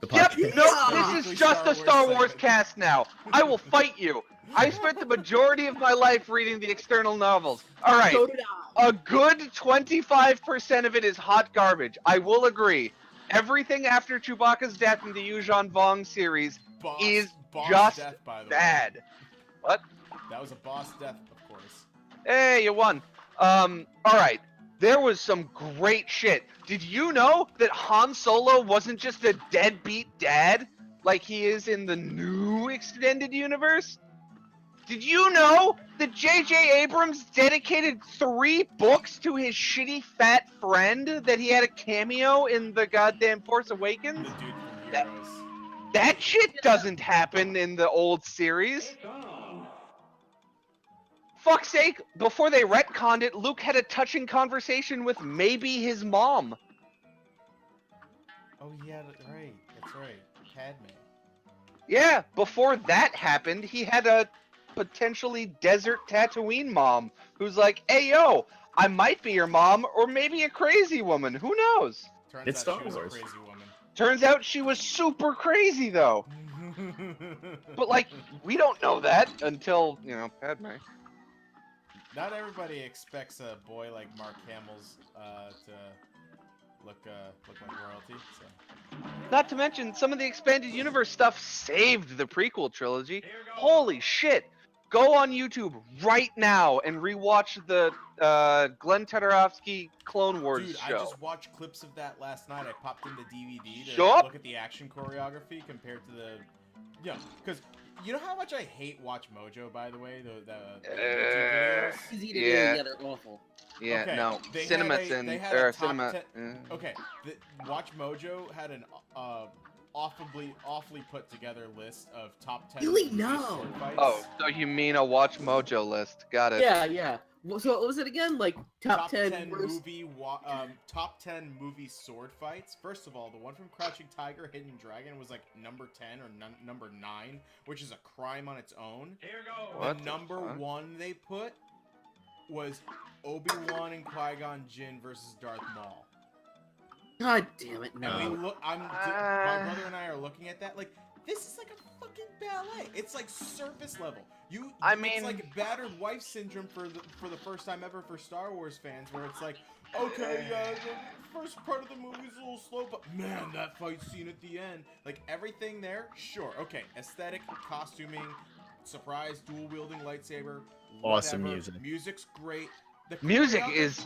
podcast. Yep, no, this is just a Star Wars cast now. I will fight you. I spent the majority of my life reading the external novels. Alright, a good 25% of it is hot garbage. I will agree. Everything after Chewbacca's death in the Yuuzhan Vong series is just bad. What? That was a boss death, of course. Hey, you won. Alright. There was some great shit. Did you know that Han Solo wasn't just a deadbeat dad like he is in the new extended universe? Did you know that J.J. Abrams dedicated 3 books to his shitty fat friend that he had a cameo in the goddamn Force Awakens? The dude from Heroes. That shit doesn't happen in the old series. Fuck's sake, before they retconned it, Luke had a touching conversation with maybe his mom. Oh, yeah, right. That's right. Padme. Yeah, before that happened, he had a potentially desert Tatooine mom who's like, hey, yo, I might be your mom, or maybe a crazy woman. Who knows? Turns out she was a crazy woman. Turns out she was super crazy, though. But, like, we don't know that until, you know, Padme. Not everybody expects a boy like Mark Hamill's to look like royalty. So. Not to mention, some of the expanded universe stuff saved the prequel trilogy. Holy shit! Go on YouTube right now and rewatch the Glenn Todorowsky Clone Wars Dude, show. I just watched clips of that last night. I popped in the DVD to Shut up. look at the action choreography compared to the... Yeah, because you know how much I hate Watch Mojo, by the way? The YouTube videos? Yeah. Yeah, they're awful. Yeah, Okay, no. they Cinema had a- Sin, they had or a top Cinema... 10 Okay, Watch Mojo had an awfully put together list of top 10 Really? movie No. sword fights. Oh, so you mean a Watch Mojo list. Got it. Yeah. So what was it again? Like top 10 worst... top 10 movie sword fights. First of all, the one from Crouching Tiger, Hidden Dragon was like number 10 or number 9, which is a crime on its own. What The number 1 they put was Obi-Wan and Qui-Gon Jinn versus Darth Maul. God damn it, no. And we look, my brother and I are looking at that like, this is like a fucking ballet. It's like surface level. It's like battered wife syndrome for the first time ever for Star Wars fans, where it's like, okay, the first part of the movie is a little slow, but man, that fight scene at the end, like everything there, sure, okay, aesthetic, costuming, surprise, dual wielding lightsaber, awesome whatever. music. Music's great. The music is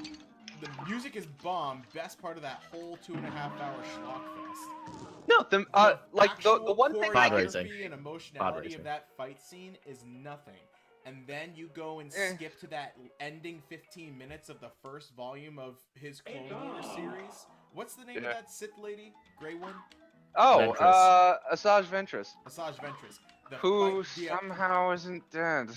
bomb. Best part of that whole 2.5-hour schlock fest. No, the one thing choreography and emotionality of that fight scene is nothing. And then you go and skip to that ending 15 minutes of the first volume of his Clone Wars series. What's the name of that Sith lady? Gray one? Oh, Asajj Ventress. Asajj Ventress. Who somehow isn't dead.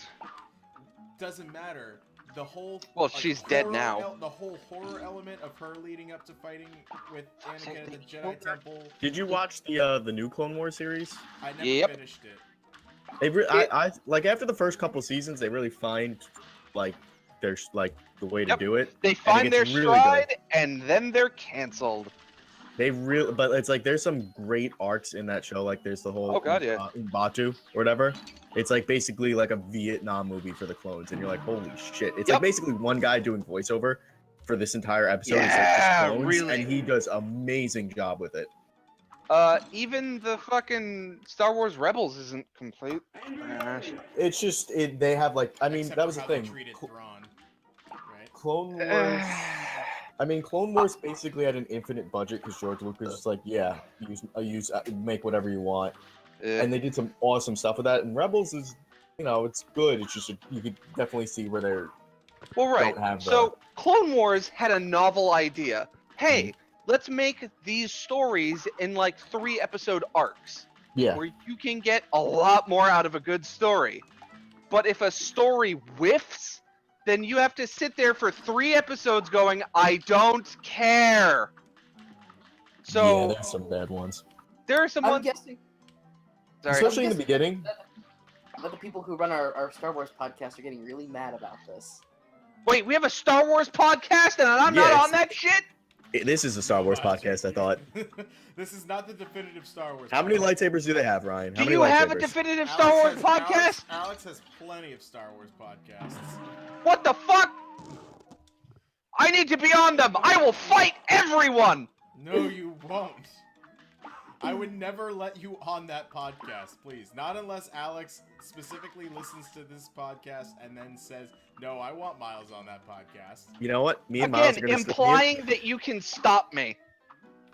Doesn't matter. The whole she's dead now. The whole horror element of her leading up to fighting with Anakin at the Jedi Temple. Did you watch the new Clone Wars series? I never finished it. I like after the first couple seasons, they really find like there's like the way to do it. They find their stride and then they're canceled. But it's like there's some great arcs in that show. Like there's the whole Umbatu or whatever. It's like basically like a Vietnam movie for the clones, and you're like, holy shit! It's like basically one guy doing voiceover for this entire episode. Yeah, it's like just clones, really. and he does an amazing job with it. Even the fucking Star Wars Rebels isn't complete. It's just they have like that was the thing. Clone Wars. Clone Wars basically had an infinite budget because George Lucas was like, make whatever you want. And they did some awesome stuff with that. And Rebels is, it's good. It's just you could definitely see where they're. Well, right. So Clone Wars had a novel idea. Hey, let's make these stories in like 3-episode arcs. Yeah. Where you can get a lot more out of a good story. But if a story whiffs, then you have to sit there for 3 episodes going, I don't care. So yeah, there's some bad ones. There are some ones. Guessing. Sorry. Especially in the beginning. But the people who run our Star Wars podcast are getting really mad about this. Wait, we have a Star Wars podcast and I'm not on that shit? This is a Star Wars podcast, I thought. This is not the definitive Star Wars How many lightsabers do they have, Ryan? Do you have a definitive Star Wars podcast? Alex has plenty of Star Wars podcasts. What the fuck? I need to be on them! I will fight everyone! No, you won't. I would never let you on that podcast, please. Not unless Alex specifically listens to this podcast and then says, no, I want Miles on that podcast. You know what? Me and Miles are going to implying that you can stop me.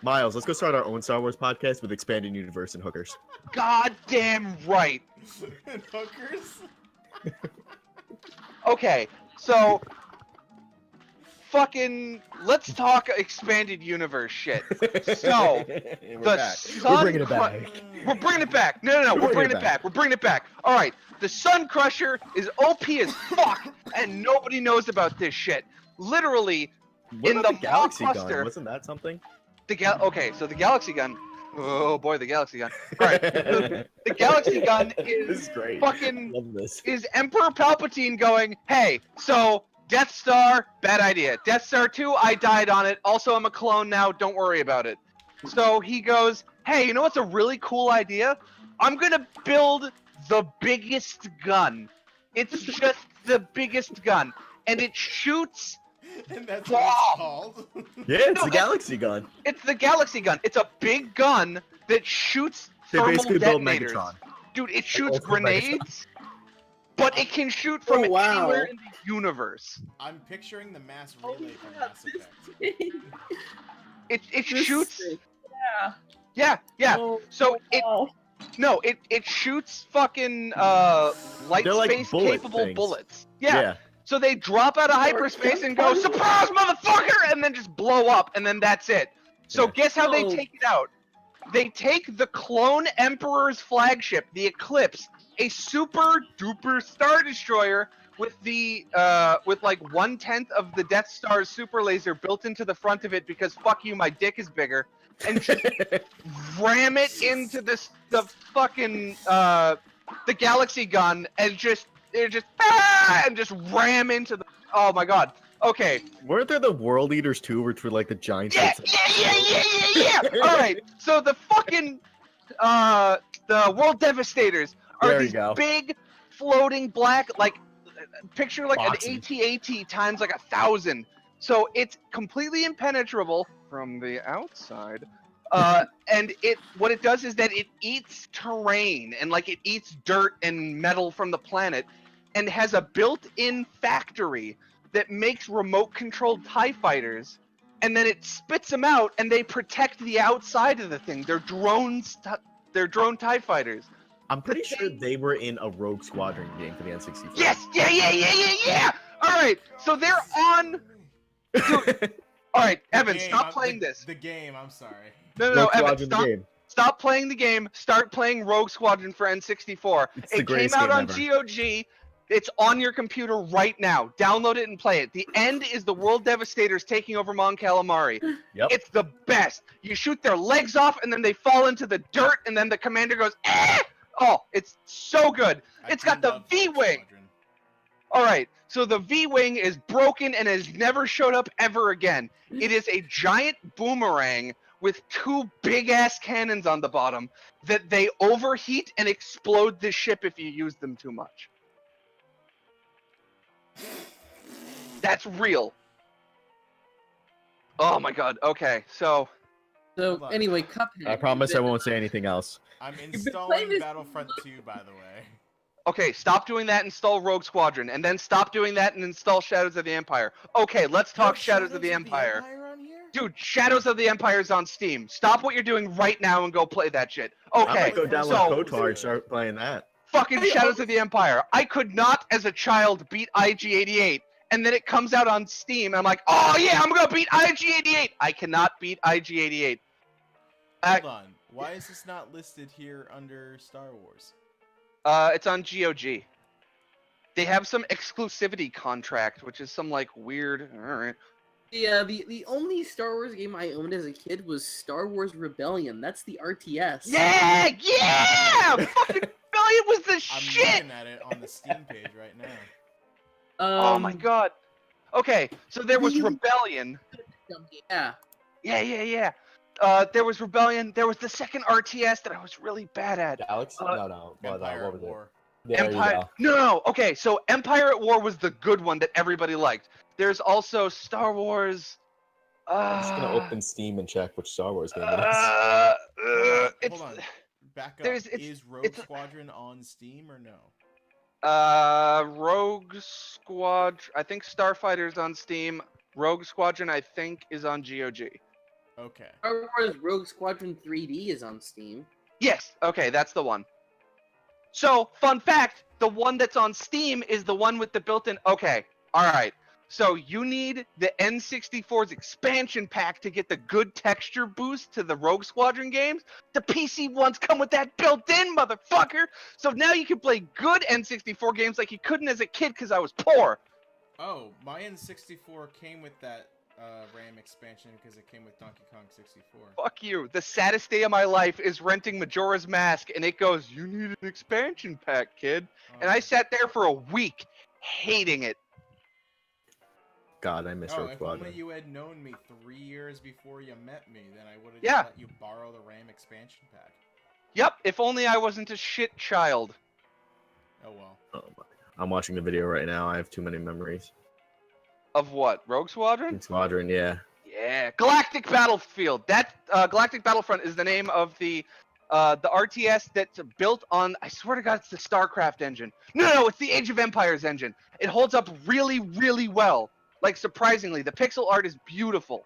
Miles, let's go start our own Star Wars podcast with expanded universe and hookers. Goddamn right. And hookers? Okay, so fucking let's talk expanded universe shit. So We're bringing it back. We're bringing it back. No, we're bringing it back. We're bringing it back. All right, the Sun Crusher is OP as fuck, and nobody knows about this shit. Literally, what in about the Galaxy blockbuster, Gun? Wasn't that something? Okay, so the Galaxy Gun. Oh boy, the Galaxy Gun. All right, the Galaxy Gun is, this is great. fucking Love this. is Emperor Palpatine going, hey, so Death Star, bad idea. Death Star 2, I died on it. Also, I'm a clone now. Don't worry about it. So he goes, hey, you know what's a really cool idea? I'm going to build the biggest gun. It's just the biggest gun. And it shoots... And that's what it's called? Yeah, it's the Galaxy Gun. It's the Galaxy Gun. It's a big gun that shoots They thermal basically build detonators. Megatron. Dude, it shoots Ultimate grenades, but it can shoot from anywhere in the universe. I'm picturing the mass relay from Mass Effect. It shoots. Yeah. Yeah. Oh, So wow. it shoots fucking light They're like space bullet capable things. bullets. Yeah. So they drop out of hyperspace and go, surprise, motherfucker, and then just blow up, and then that's it. So Yeah. guess how they take it out? They take the clone Emperor's flagship, the Eclipse, a super duper Star Destroyer with the with like 1/10 of the Death Star's super laser built into the front of it because fuck you, my dick is bigger, and just ram it into the fucking the Galaxy Gun and just ram into the. Oh my god. Okay. Weren't there the World Eaters too, which were like the giant? Yeah. All right. So the fucking the World Devastators are There you these go. big floating black, like picture like Boxes. an AT-AT times like 1,000. So it's completely impenetrable from the outside. And what it does is that it eats terrain and like it eats dirt and metal from the planet, and has a built-in factory that makes remote-controlled TIE fighters, and then it spits them out, and they protect the outside of the thing. They're drones. They're drone TIE fighters. I'm pretty sure they were in a Rogue Squadron game for the N64. Yes. Yeah. All right. So they're on. Dude. All right, Evan, stop playing this. The game. I'm sorry. No, Rogue Evan, Squadron game. stop playing the game. Start playing Rogue Squadron for N64. It's the It came greatest out game on ever. GOG. It's on your computer right now. Download it and play it. The end is the World Devastators taking over Mon Calamari. Yep. It's the best. You shoot their legs off, and then they fall into the dirt, and then the commander goes, eh! Oh, it's so good. It's got the V-Wing. All right, so the V-Wing is broken and has never showed up ever again. It is a giant boomerang with two big-ass cannons on the bottom that they overheat and explode the ship if you use them too much. That's real. Oh my god, okay, so... So, Hold on. anyway, Cuphead. I promise I won't say anything else. I'm playing installing this- Battlefront 2, by the way. Okay, stop doing that, install Rogue Squadron, and then stop doing that and install Shadows of the Empire. Okay, let's talk Shadows of the Empire. On here? Dude, Shadows of the Empire is on Steam. Stop what you're doing right now and go play that shit. I Okay, might go download so KOTOR and start playing that. fucking Shadows of the Empire. I could not, as a child, beat IG-88, and then it comes out on Steam, and I'm like, oh yeah, I'm gonna beat IG-88. I cannot beat IG-88. Hold on. Why is this not listed here under Star Wars? It's on GOG. They have some exclusivity contract, which is some like weird. All right. Yeah, the only Star Wars game I owned as a kid was Star Wars Rebellion. That's the RTS. Yeah. Fucking Rebellion was the I'm shit. looking at it on the Steam page right now. Oh my god. Okay, so there was Rebellion. Yeah. Yeah. There was Rebellion. There was the second RTS that I was really bad at. Galaxy? No. Empire What at was it? War. There Empire. you go. No. Okay, so Empire at War was the good one that everybody liked. There's also Star Wars. I'm just gonna open Steam and check which Star Wars game it is. Hold on. Back up. Is Rogue Squadron on Steam or no? Rogue Squadron. I think Starfighter's on Steam. Rogue Squadron, I think, is on GOG. Okay. Star Wars Rogue Squadron 3D is on Steam. Yes. Okay, that's the one. So, fun fact: the one that's on Steam is the one with the built-in. Okay. All right. So you need the N64's expansion pack to get the good texture boost to the Rogue Squadron games. The PC ones come with that built-in, motherfucker. So now you can play good N64 games like you couldn't as a kid because I was poor. Oh, my N64 came with that RAM expansion because it came with Donkey Kong 64. Fuck you. The saddest day of my life is renting Majora's Mask, and it goes, "You need an expansion pack, kid." And I sat there for a week, hating it. God, I miss Rogue if Squadron. only you had known me 3 years before you met me, then I would have Yeah. let you borrow the RAM expansion pack. Yep, if only I wasn't a shit child. Oh well. Oh my. I'm watching the video right now. I have too many memories. Of what? Rogue Squadron? Squadron, yeah. Yeah, Galactic Battlefield. That Galactic Battlefront is the name of the RTS that's built on. I swear to God, it's the StarCraft engine. No, it's the Age of Empires engine. It holds up really, really well. Like surprisingly, the pixel art is beautiful.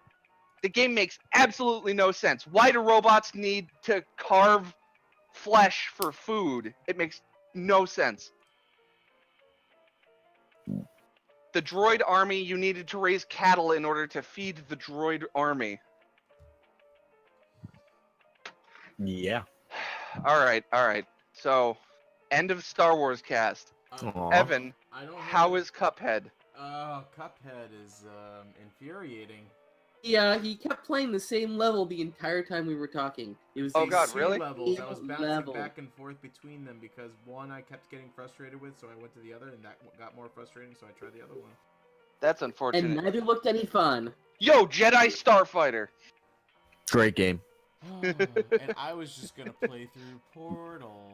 The game makes absolutely no sense. Why do robots need to carve flesh for food? It makes no sense. The droid army, you needed to raise cattle in order to feed the droid army. Yeah. All right. So, end of Star Wars cast. Aw. Evan, I don't how is Cuphead? Cuphead is infuriating. Yeah, he kept playing the same level the entire time we were talking. It was Oh, these God, Two really? levels. I was bouncing level. back and forth between them because one I kept getting frustrated with, so I went to the other, and that got more frustrating, so I tried the other one. That's And unfortunate. neither looked any fun. Yo, Jedi Starfighter. Great game. And I was just gonna play through Portal,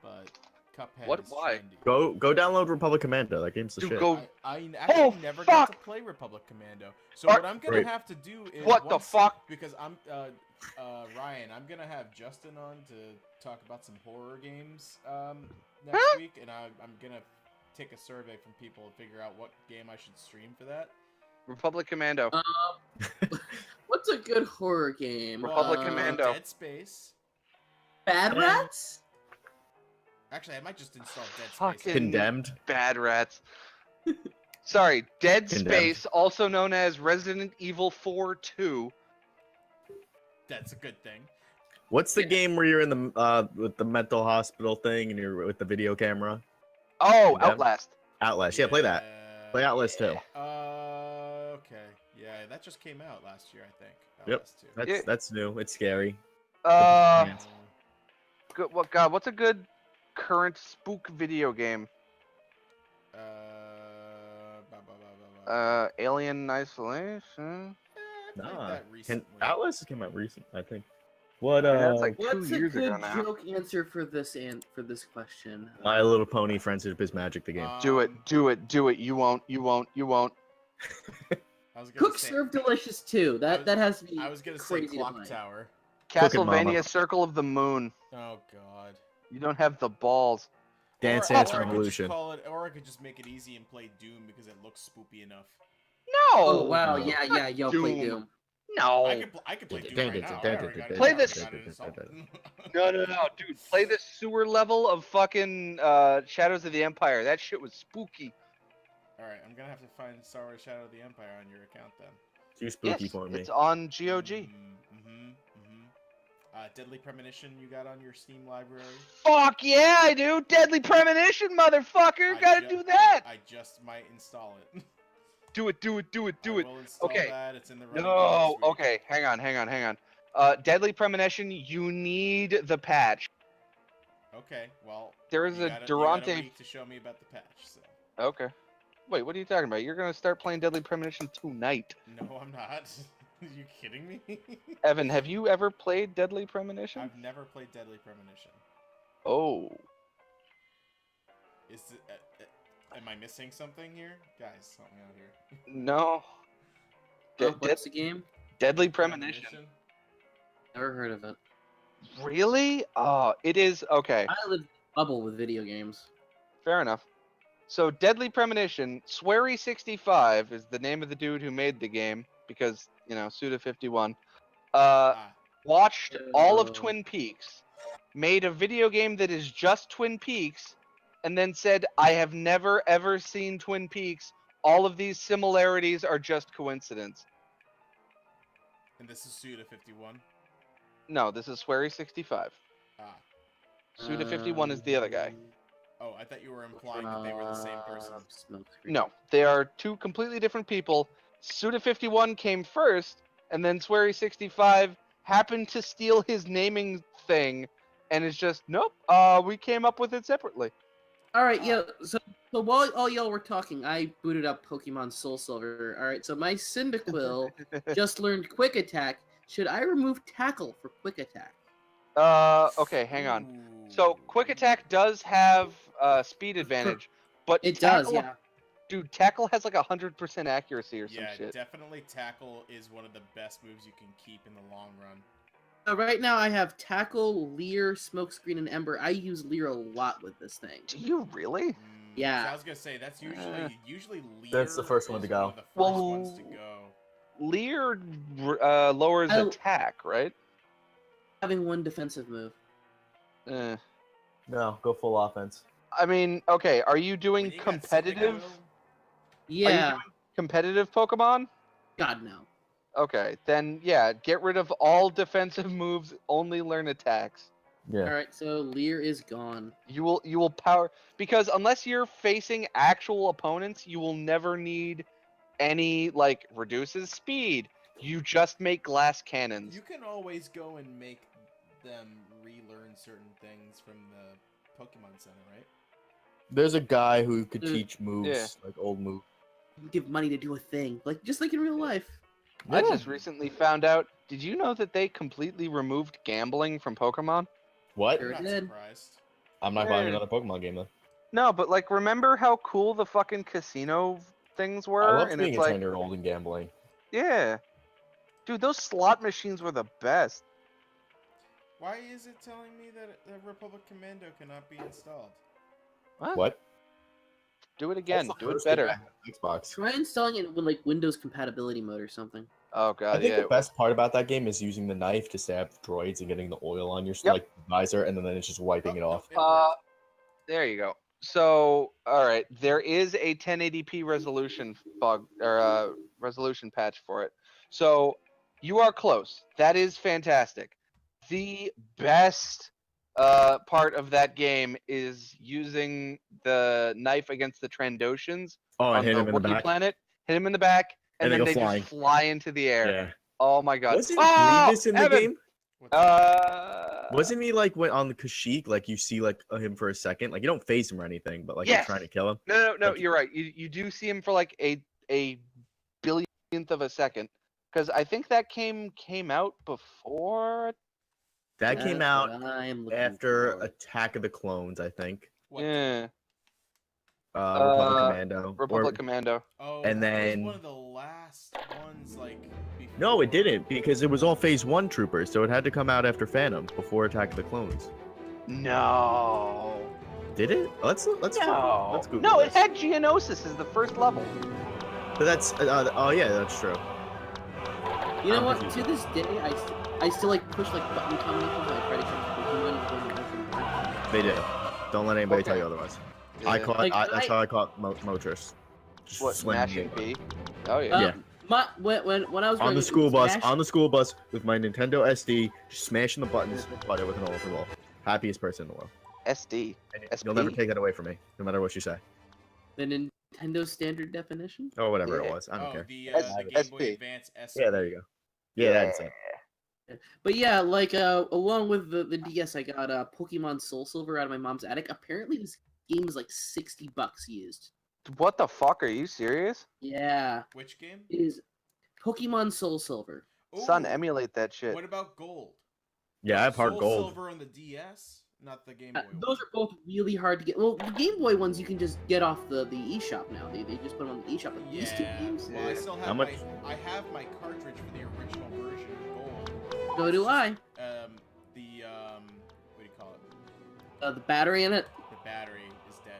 but Cuphead What? is Why? trendy. Go download Republic Commando. That game's the Dude, shit. go- I actually never got to play Republic Commando. So what I'm gonna Great. have to do is What the fuck? because I'm Ryan, I'm gonna have Justin on to talk about some horror games next week, and I'm gonna take a survey from people and figure out what game I should stream for that. Republic Commando. What's a good horror game? Republic Commando. Dead Space. Bad Rats? Actually, I might just install Dead Space. Fucking Condemned. Bad Rats. Sorry, Dead Condemned. Space, also known as Resident Evil 4 2. That's a good thing. What's the game where you're in the with the mental hospital thing and you're with the video camera? Oh, Condemned? Outlast. Outlast. Yeah, play that. Play Outlast too. Okay. Yeah, that just came out last year, I think. Yep. Outlast 2. That's new. It's scary. Good, what's a good current spook video game? Alien Isolation? Nah. Recently. Outlast came out recent, I think. What? That's like 2 What's a years good ago now. joke answer for this question? My Little Pony Friendship is Magic, the game. Do it. You won't. I was gonna Cook say, Serve Delicious too. That has to be I was gonna say crazy to Clock play. Tower. Cooking Mama. Castlevania Circle of the Moon. Oh God. You don't have the balls. Dance Or Dance I could just Revolution. call it, or I could just make it easy and play Doom because it looks spoopy enough. No. Oh wow, no. yeah, yo, play Doom. Doom. No. I could play Doom right now. I already got it. Play I this- got it installed. No, dude. Play the sewer level of fucking Shadows of the Empire. That shit was spooky. All right, I'm gonna have to find Star Wars: Shadow of the Empire on your account then. Too spooky Yes, for me. it's on GOG. Deadly Premonition you got on your Steam library? Fuck yeah, I do. Deadly Premonition, motherfucker. Gotta do that. I just might install it. Do it. I will install Okay. that. It's in the running No. this week. Okay. Hang on. Deadly Premonition. You need the patch. Okay. Well, There is you a got a Durante. week to show me about the patch. So. Okay. Wait, what are you talking about? You're gonna start playing Deadly Premonition tonight. No, I'm not. Are you kidding me? Evan, have you ever played Deadly Premonition? I've never played Deadly Premonition. Oh. Is it, am I missing something here? Guys, help me out here. No. What's the game? Deadly Premonition. Never heard of it. Really? It is okay. I live in a bubble with video games. Fair enough. So, Deadly Premonition, Swery65 is the name of the dude who made the game because, Suda51. Watched all of Twin Peaks, made a video game that is just Twin Peaks, and then said, I have never ever seen Twin Peaks. All of these similarities are just coincidence. And this is Suda51? No, this is Swery65. Suda51 is the other guy. Oh, I thought you were implying that they were the same person. No, they are two completely different people. Suda51 came first, and then Swery65 happened to steal his naming thing, and is just, nope, we came up with it separately. Alright, yeah, so while all y'all were talking, I booted up Pokemon Soul Silver. Alright, so my Cyndaquil just learned Quick Attack. Should I remove Tackle for Quick Attack? Okay, hang on. So, Quick Attack does have speed advantage, but It Tackle, does, yeah. Dude, Tackle has like 100% accuracy or some Yeah, shit. definitely Tackle is one of the best moves you can keep in the long run. Right now I have Tackle, Leer, Smokescreen, and Ember. I use Leer a lot with this thing. Do you really? Yeah. So I was gonna say that's usually Leer. That's the first one to go. One of the first ones to go. Leer lowers attack, right? Having one defensive move. No, go full offense. I mean, okay, are you doing When you got competitive? Cyndaquil, Yeah. Are you doing competitive Pokemon? God, no. Okay, then yeah, get rid of all defensive moves, only learn attacks. Yeah. Alright, so Leer is gone. You will power, because unless you're facing actual opponents, you will never need any like reduces speed. You just make glass cannons. you can always go and make them relearn certain things from the Pokemon Center, right? There's a guy who could teach moves, like old moves. Give money to do a thing, just like in real life. I just recently found out. Did you know that they completely removed gambling from Pokemon? What? Sure I'm not did. surprised. I'm not buying another Pokemon game then. No, but like, remember how cool the fucking casino things were? I love and being it's a like, 10-year-old and gambling. yeah, dude, those slot machines were the best. Why is it telling me that Republic Commando cannot be installed? What? Do it again. That's the Do it first game better. I had on Xbox. Try installing it with like Windows compatibility mode or something. Oh god, I think yeah. the best part about that game is using the knife to stab droids and getting the oil on your like visor, and then it's just wiping it off. There you go. So, all right, there is a 1080p resolution bug or resolution patch for it. So, you are close. That is fantastic. The best part of that game is using the knife against the Trandoshans on the Wookiee planet. Hit him in the back, and then they just fly into the air. Yeah. Oh my god. Wasn't Grievous in the Evan! game? Wasn't he like when on the Kashyyyk, like you see like him for a second, like you don't face him or anything, but like you're trying to kill him? No, like, you're right. You do see him for like a billionth of a second, because I think that came out before. That came out after Attack of the Clones, I think. Yeah. Republic Commando. Republic Commando. Oh, and then was one of the last ones, like. Before... No, it didn't, because it was all Phase 1 troopers, so it had to come out after Phantom, before Attack of the Clones. No. Did it? Let's Google No, this. it had Geonosis as the first level. But that's oh yeah, that's true. You know what? To this day, I still like push like button combinations when I try to catch Pokemon. They do. Don't let anybody tell you otherwise. Yeah. That's how I caught Motris. What, smashing B? Oh yeah. When I was on the school bus with my Nintendo SD, just smashing the buttons, but it with an overall. Happiest person in the world. SD. You'll never take that away from me, no matter what you say. The Nintendo standard definition? Or whatever it was. I don't care. The Game Boy Advance SP. Yeah, there you go. Yeah, that's it. But yeah, like along with the DS, I got Pokemon Soul Silver out of my mom's attic. Apparently, this game is like $60 used. What the fuck? Are you serious? Yeah. Which game? It is Pokemon Soul Silver. Ooh, Son, emulate that shit. What about Gold? Yeah, I have hard Soul gold. Silver on the DS, not the Game Boy. Those are both really hard to get. Well, the Game Boy ones you can just get off the eShop now. They just put them on the eShop. But these two games. Well, I still have I have my cartridge for the original version of Gold. So do I. The The battery in it. The battery is dead.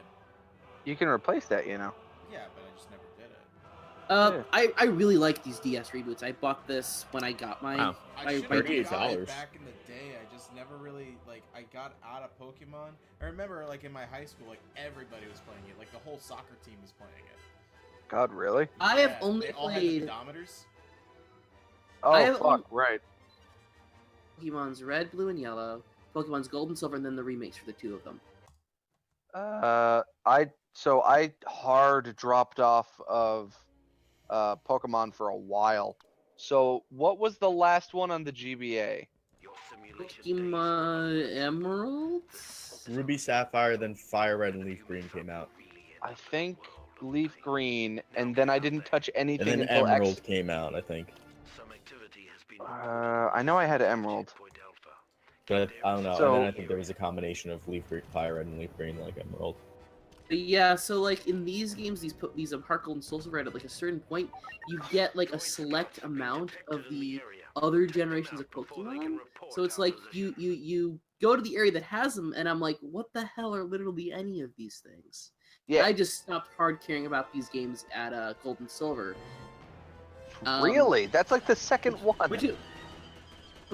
You can replace that, you know. Yeah, but I just never did it. I really like these DS reboots. I bought this when I got my Wow. I should my have $38. got it back in the day. I just never really I got out of Pokemon. I remember in my high school, everybody was playing it. Like the whole soccer team was playing it. God, really? I have Yeah, only they all had played the pedometers. Oh, fuck, right. Pokemon's Red, Blue, and Yellow, Pokemon's Gold and Silver, and then the remakes for the two of them. I hard dropped off of Pokemon for a while. So what was the last one on the GBA? Pokemon Emerald? Ruby Sapphire, then Fire Red and Leaf Green came out. I think Leaf Green, and then I didn't touch anything And then until Emerald came out, I think. I know I had Emerald. But I don't know. So- and then I think there was a combination of Leaf Green, Fire Red and Leaf Green, like Emerald. But yeah, so in these games, these Heart Gold and Soul Silver, at a certain point, you get a select amount of the other generations of Pokemon. So it's you go to the area that has them, and I'm like, what the hell are literally any of these things? Yeah. I just stopped hard caring about these games at Gold and Silver. Really? That's the second one.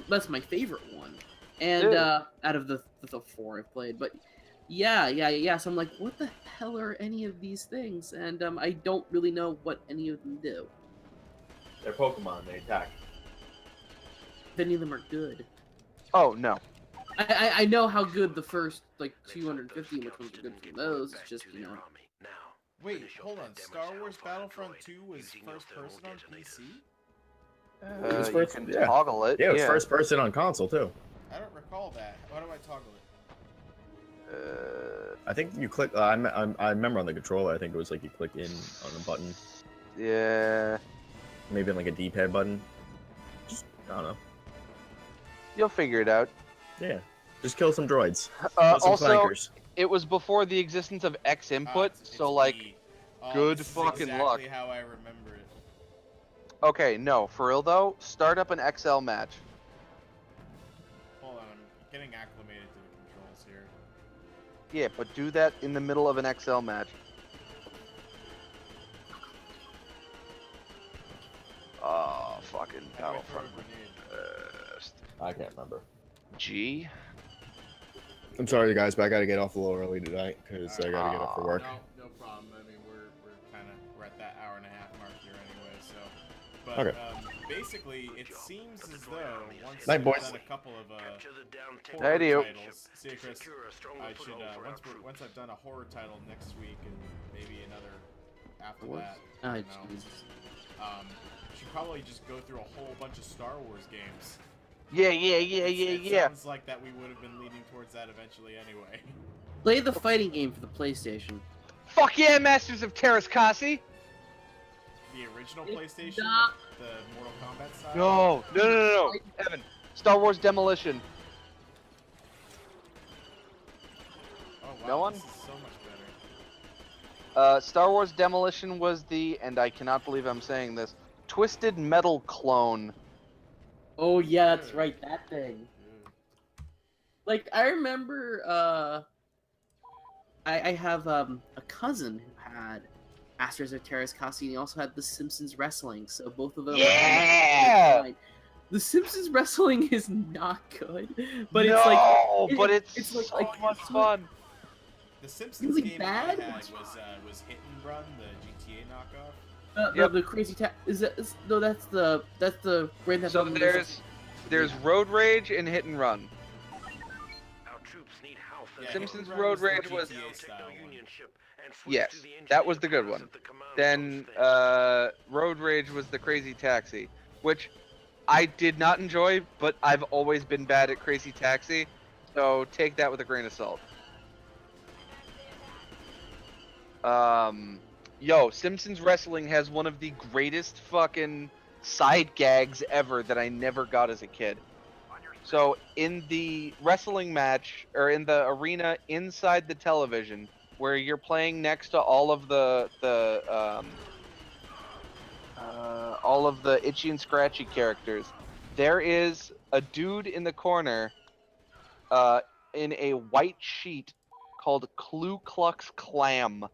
That's my favorite one, and Dude. out of the four I've played. But yeah. So I'm like, what the hell are any of these things? And I don't really know what any of them do. They're Pokemon, they attack. If any of them are good. Oh, no. I know how good the first 250 and which ones are good for those. It's just Wait, hold on. Star Wars Battlefront 2 was first person on PC? It was You first- can yeah. toggle it. Yeah, it was first person on console, too. I don't recall that. Why do I toggle it? I think you click. I remember on the controller. I think it was you click in on a button, Yeah. maybe on a D-pad button. Just I don't know. You'll figure it out. Yeah, just kill some droids. Kill some Also, flankers. it was before the existence of X input, It's so B. good this is fucking exactly luck. how I remember it. Okay, no, for real though, start up an XL match. Hold on, I'm getting acclimated to the controls here. Yeah, but do that in the middle of an XL match. Oh, fucking How do I throw a Battlefront. grenade? I can't remember. G? I'm sorry, guys, but I gotta get off a little early tonight because I gotta get up for work. No problem. I mean, we're at that hour and a half mark here anyway. So, but Okay. Basically, it seems as though once Night, we've boys. done a couple of Night, horror you. titles, see, Chris, I should once I've done a horror title next week and maybe another after that. Oh, you know, Jesus. should probably just go through a whole bunch of Star Wars games. Yeah. It sounds like that we would have been leaning towards that eventually anyway. Play the fighting game for the PlayStation. Fuck yeah, Masters of Terrascasi! The original It's PlayStation, not- the Mortal Kombat style. No. Evan, Star Wars Demolition. Oh wow, No one? this is so much better. Star Wars Demolition was the, and I cannot believe I'm saying this, Twisted Metal clone. Oh yeah, that's right, that thing. Dude. I remember, I have a cousin who had Masters of Terrascasi, and he also had The Simpsons Wrestling, so both of them. Yeah! The Simpsons Wrestling is not good, but no, it's but it's it's so like much fun. The Simpsons Really game bad? I had was Hit and Run, the GTA knockoff. the crazy that's the Grand Theft So Auto. there's Road Rage and Hit and Run. Yeah, Simpsons Hit and Run Road the Rage was- GTA style one. Yes, that was the good one. Then Road Rage was the Crazy Taxi, which I did not enjoy, but I've always been bad at Crazy Taxi, so take that with a grain of salt. Yo, Simpsons Wrestling has one of the greatest fucking side gags ever that I never got as a kid. So in the wrestling match, or in the arena inside the television, where you're playing next to all of the Itchy and Scratchy characters, there is a dude in the corner, in a white sheet called Ku Klux Klam.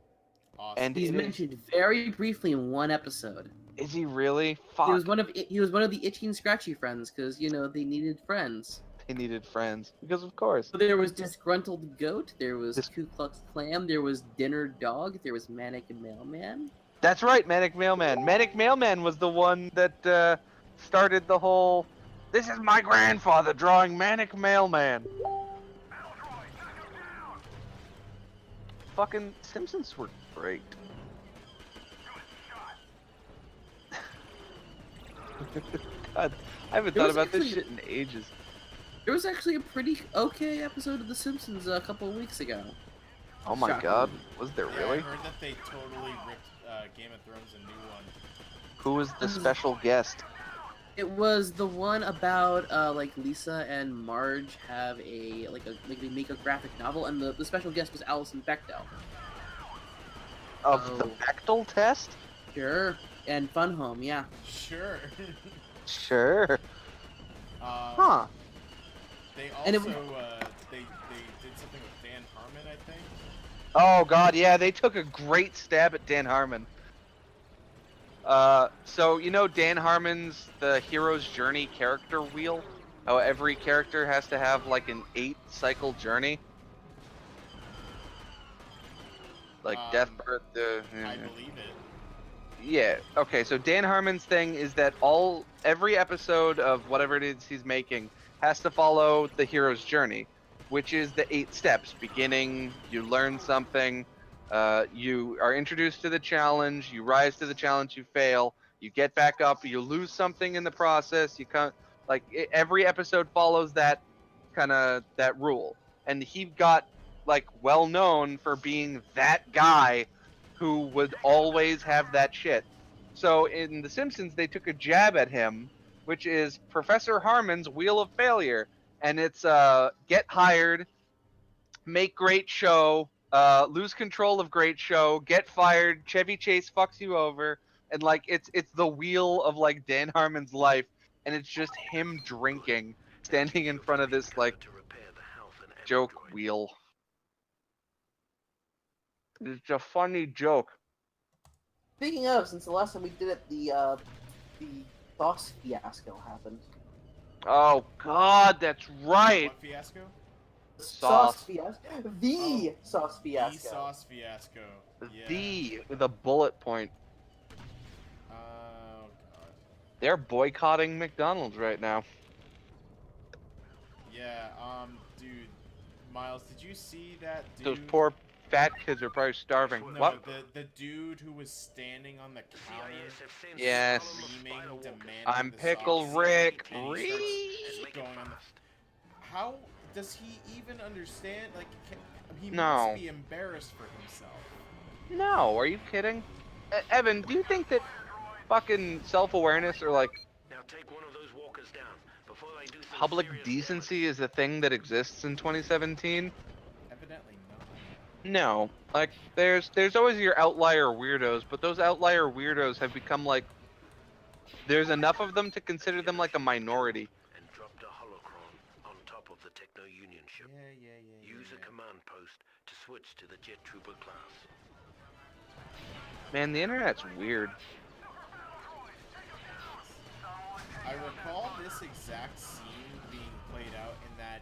Awesome. And He's mentioned very briefly in one episode. Is he really? Fuck. He was one of the Itchy and Scratchy friends because they needed friends. They needed friends because, of course. So there was Disgruntled Goat. There was Ku Klux Klan. There was Dinner Dog. There was Manic Mailman. That's right, Manic Mailman. Manic Mailman was the one that started the whole. This is my grandfather drawing Manic Mailman. Fucking Simpsons were great. God, I haven't thought about this shit in ages. There was actually a pretty okay episode of The Simpsons a couple of weeks ago. Oh my god, was there really? I heard that they totally ripped Game of Thrones a new one. Who was the special guest? It was the one about like Lisa and Marge have they make a graphic novel, and the special guest was Alison Bechdel. Of the Bechdel test? Sure. And Fun Home, yeah. Sure. Sure. Huh. They also And they did something with Dan Harmon, I think. Oh god, yeah, they took a great stab at Dan Harmon. So you know Dan Harmon's The Hero's Journey character wheel? How every character has to have like an 8-cycle journey? Like death, birth, I believe it. Yeah, okay, so Dan Harmon's thing is that every episode of whatever it is he's making has to follow the hero's journey, which is the 8 steps. Beginning, you learn something, you are introduced to the challenge, you rise to the challenge, you fail, you get back up, you lose something in the process, every episode follows that that rule. And he got well known for being that guy who would always have that shit. So in The Simpsons, they took a jab at him, which is Professor Harmon's Wheel of Failure. And it's get hired, make great show, lose control of great show, get fired, Chevy Chase fucks you over. And it's the wheel of Dan Harmon's life. And it's just him drinking, standing in front of this joke wheel. It's a funny joke. Speaking of, since the last time we did it, the sauce fiasco happened. Oh God, that's right. What fiasco? Sauce fiasco. The sauce fiasco. The sauce fiasco. Yeah. The with a bullet point. Oh god. They're boycotting McDonald's right now. Yeah. Dude, Miles, did you see that dude? Those poor fat kids are probably starving. No, What? the dude who was standing on the counter. Yes. Screaming, demanding I'm the Pickle sauce, Rick. and he starts going on how does he even understand? He must be embarrassed for himself. No, are you kidding? Evan, do you think that fucking self-awareness or now take one of those walkers down before they do public decency is a thing that exists in 2017? Evidently not. No. There's always your outlier weirdos, but those outlier weirdos have become there's enough of them to consider them a minority. and dropped a holocron on top of the Techno Union ship. Yeah. Use a command post to switch to the Jet Trooper class. Man, the internet's weird. I recall this exact scene being played out in that.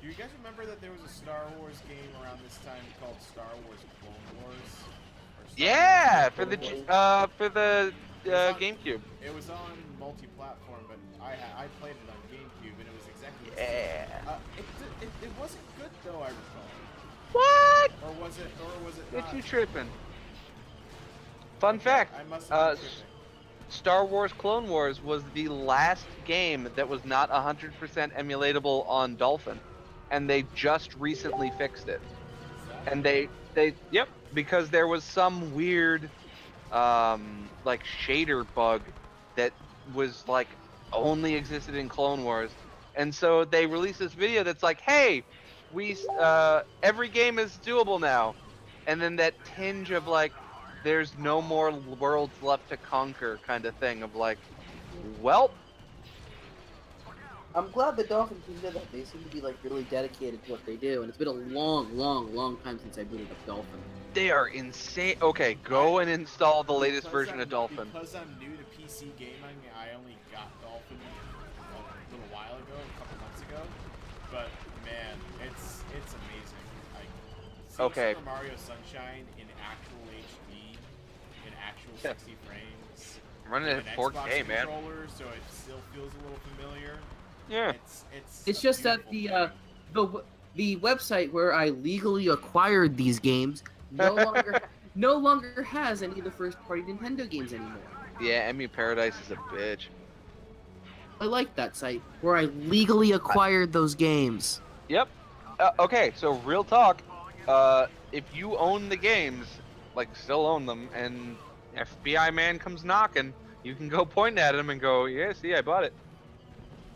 Do you guys remember that there was a Star Wars game around this time called Star Wars Clone Wars? Yeah, for the GameCube. It was on multi-platform, but I played it on GameCube, and it was exactly the same. It wasn't good though, I recall. What? Or was it Get not? you tripping. Fun fact. I must have been tripping. Star Wars Clone Wars was the last game that was not 100% emulatable on Dolphin, and they just recently fixed it. And yep, because there was some weird shader bug that was only existed in Clone Wars. And so they released this video that's hey, every game is doable now. And then that tinge of there's no more worlds left to conquer kind of thing of well. I'm glad the Dolphin team did that. They seem to be like really dedicated to what they do, and it's been a long time since I booted up Dolphin. They are insane. Okay, go and install the latest Because version of Dolphin. Because I'm new to PC gaming, I only got Dolphin a little while ago, a couple months ago. But man, it's amazing. Like, seeing Super Mario Sunshine in actual HD, in actual 60 frames. I'm running it at 4K, Xbox man. Controller, so it still feels a little familiar. Yeah. It's just that the website where I legally acquired these games no longer has any of the first-party Nintendo games anymore. Yeah, Emmy Paradise is a bitch. I like that site where I legally acquired those games. Yep. Okay, so real talk. If you own the games, like still own them, and FBI man comes knocking, you can go point at him and go, "Yeah, see, I bought it."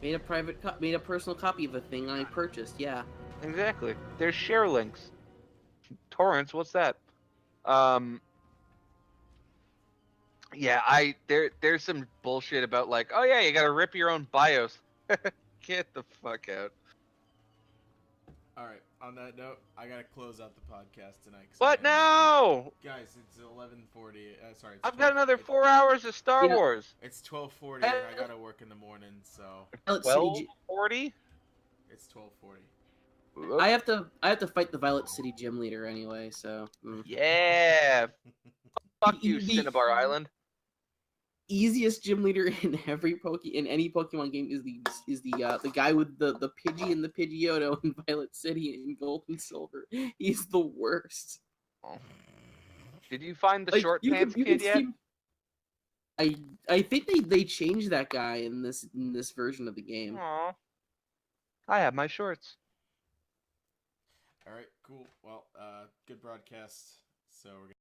Made a personal copy of a thing I purchased. Yeah. Exactly. There's share links. Torrents. What's that? Yeah, there's some bullshit about like, oh yeah, you gotta rip your own BIOS. Get the fuck out. Alright, on that note, I gotta close out the podcast tonight. What now? Guys, it's 11:40. Sorry, it's I've got another 4 hours of Star Wars. It's 12:40 and I gotta work in the morning, so... 12:40? It's 12:40. I have to fight the Violet City gym leader anyway, so... Yeah! Fuck you, Cinnabar Island. Easiest gym leader in any Pokemon game is the guy with the Pidgey and the Pidgeotto in Violet City and Gold and Silver. He's the worst. Did you find the short pants kid yet? I think they changed that guy in this version of the game. Aww. I have my shorts. Alright, cool. Well, good broadcast. So we're gonna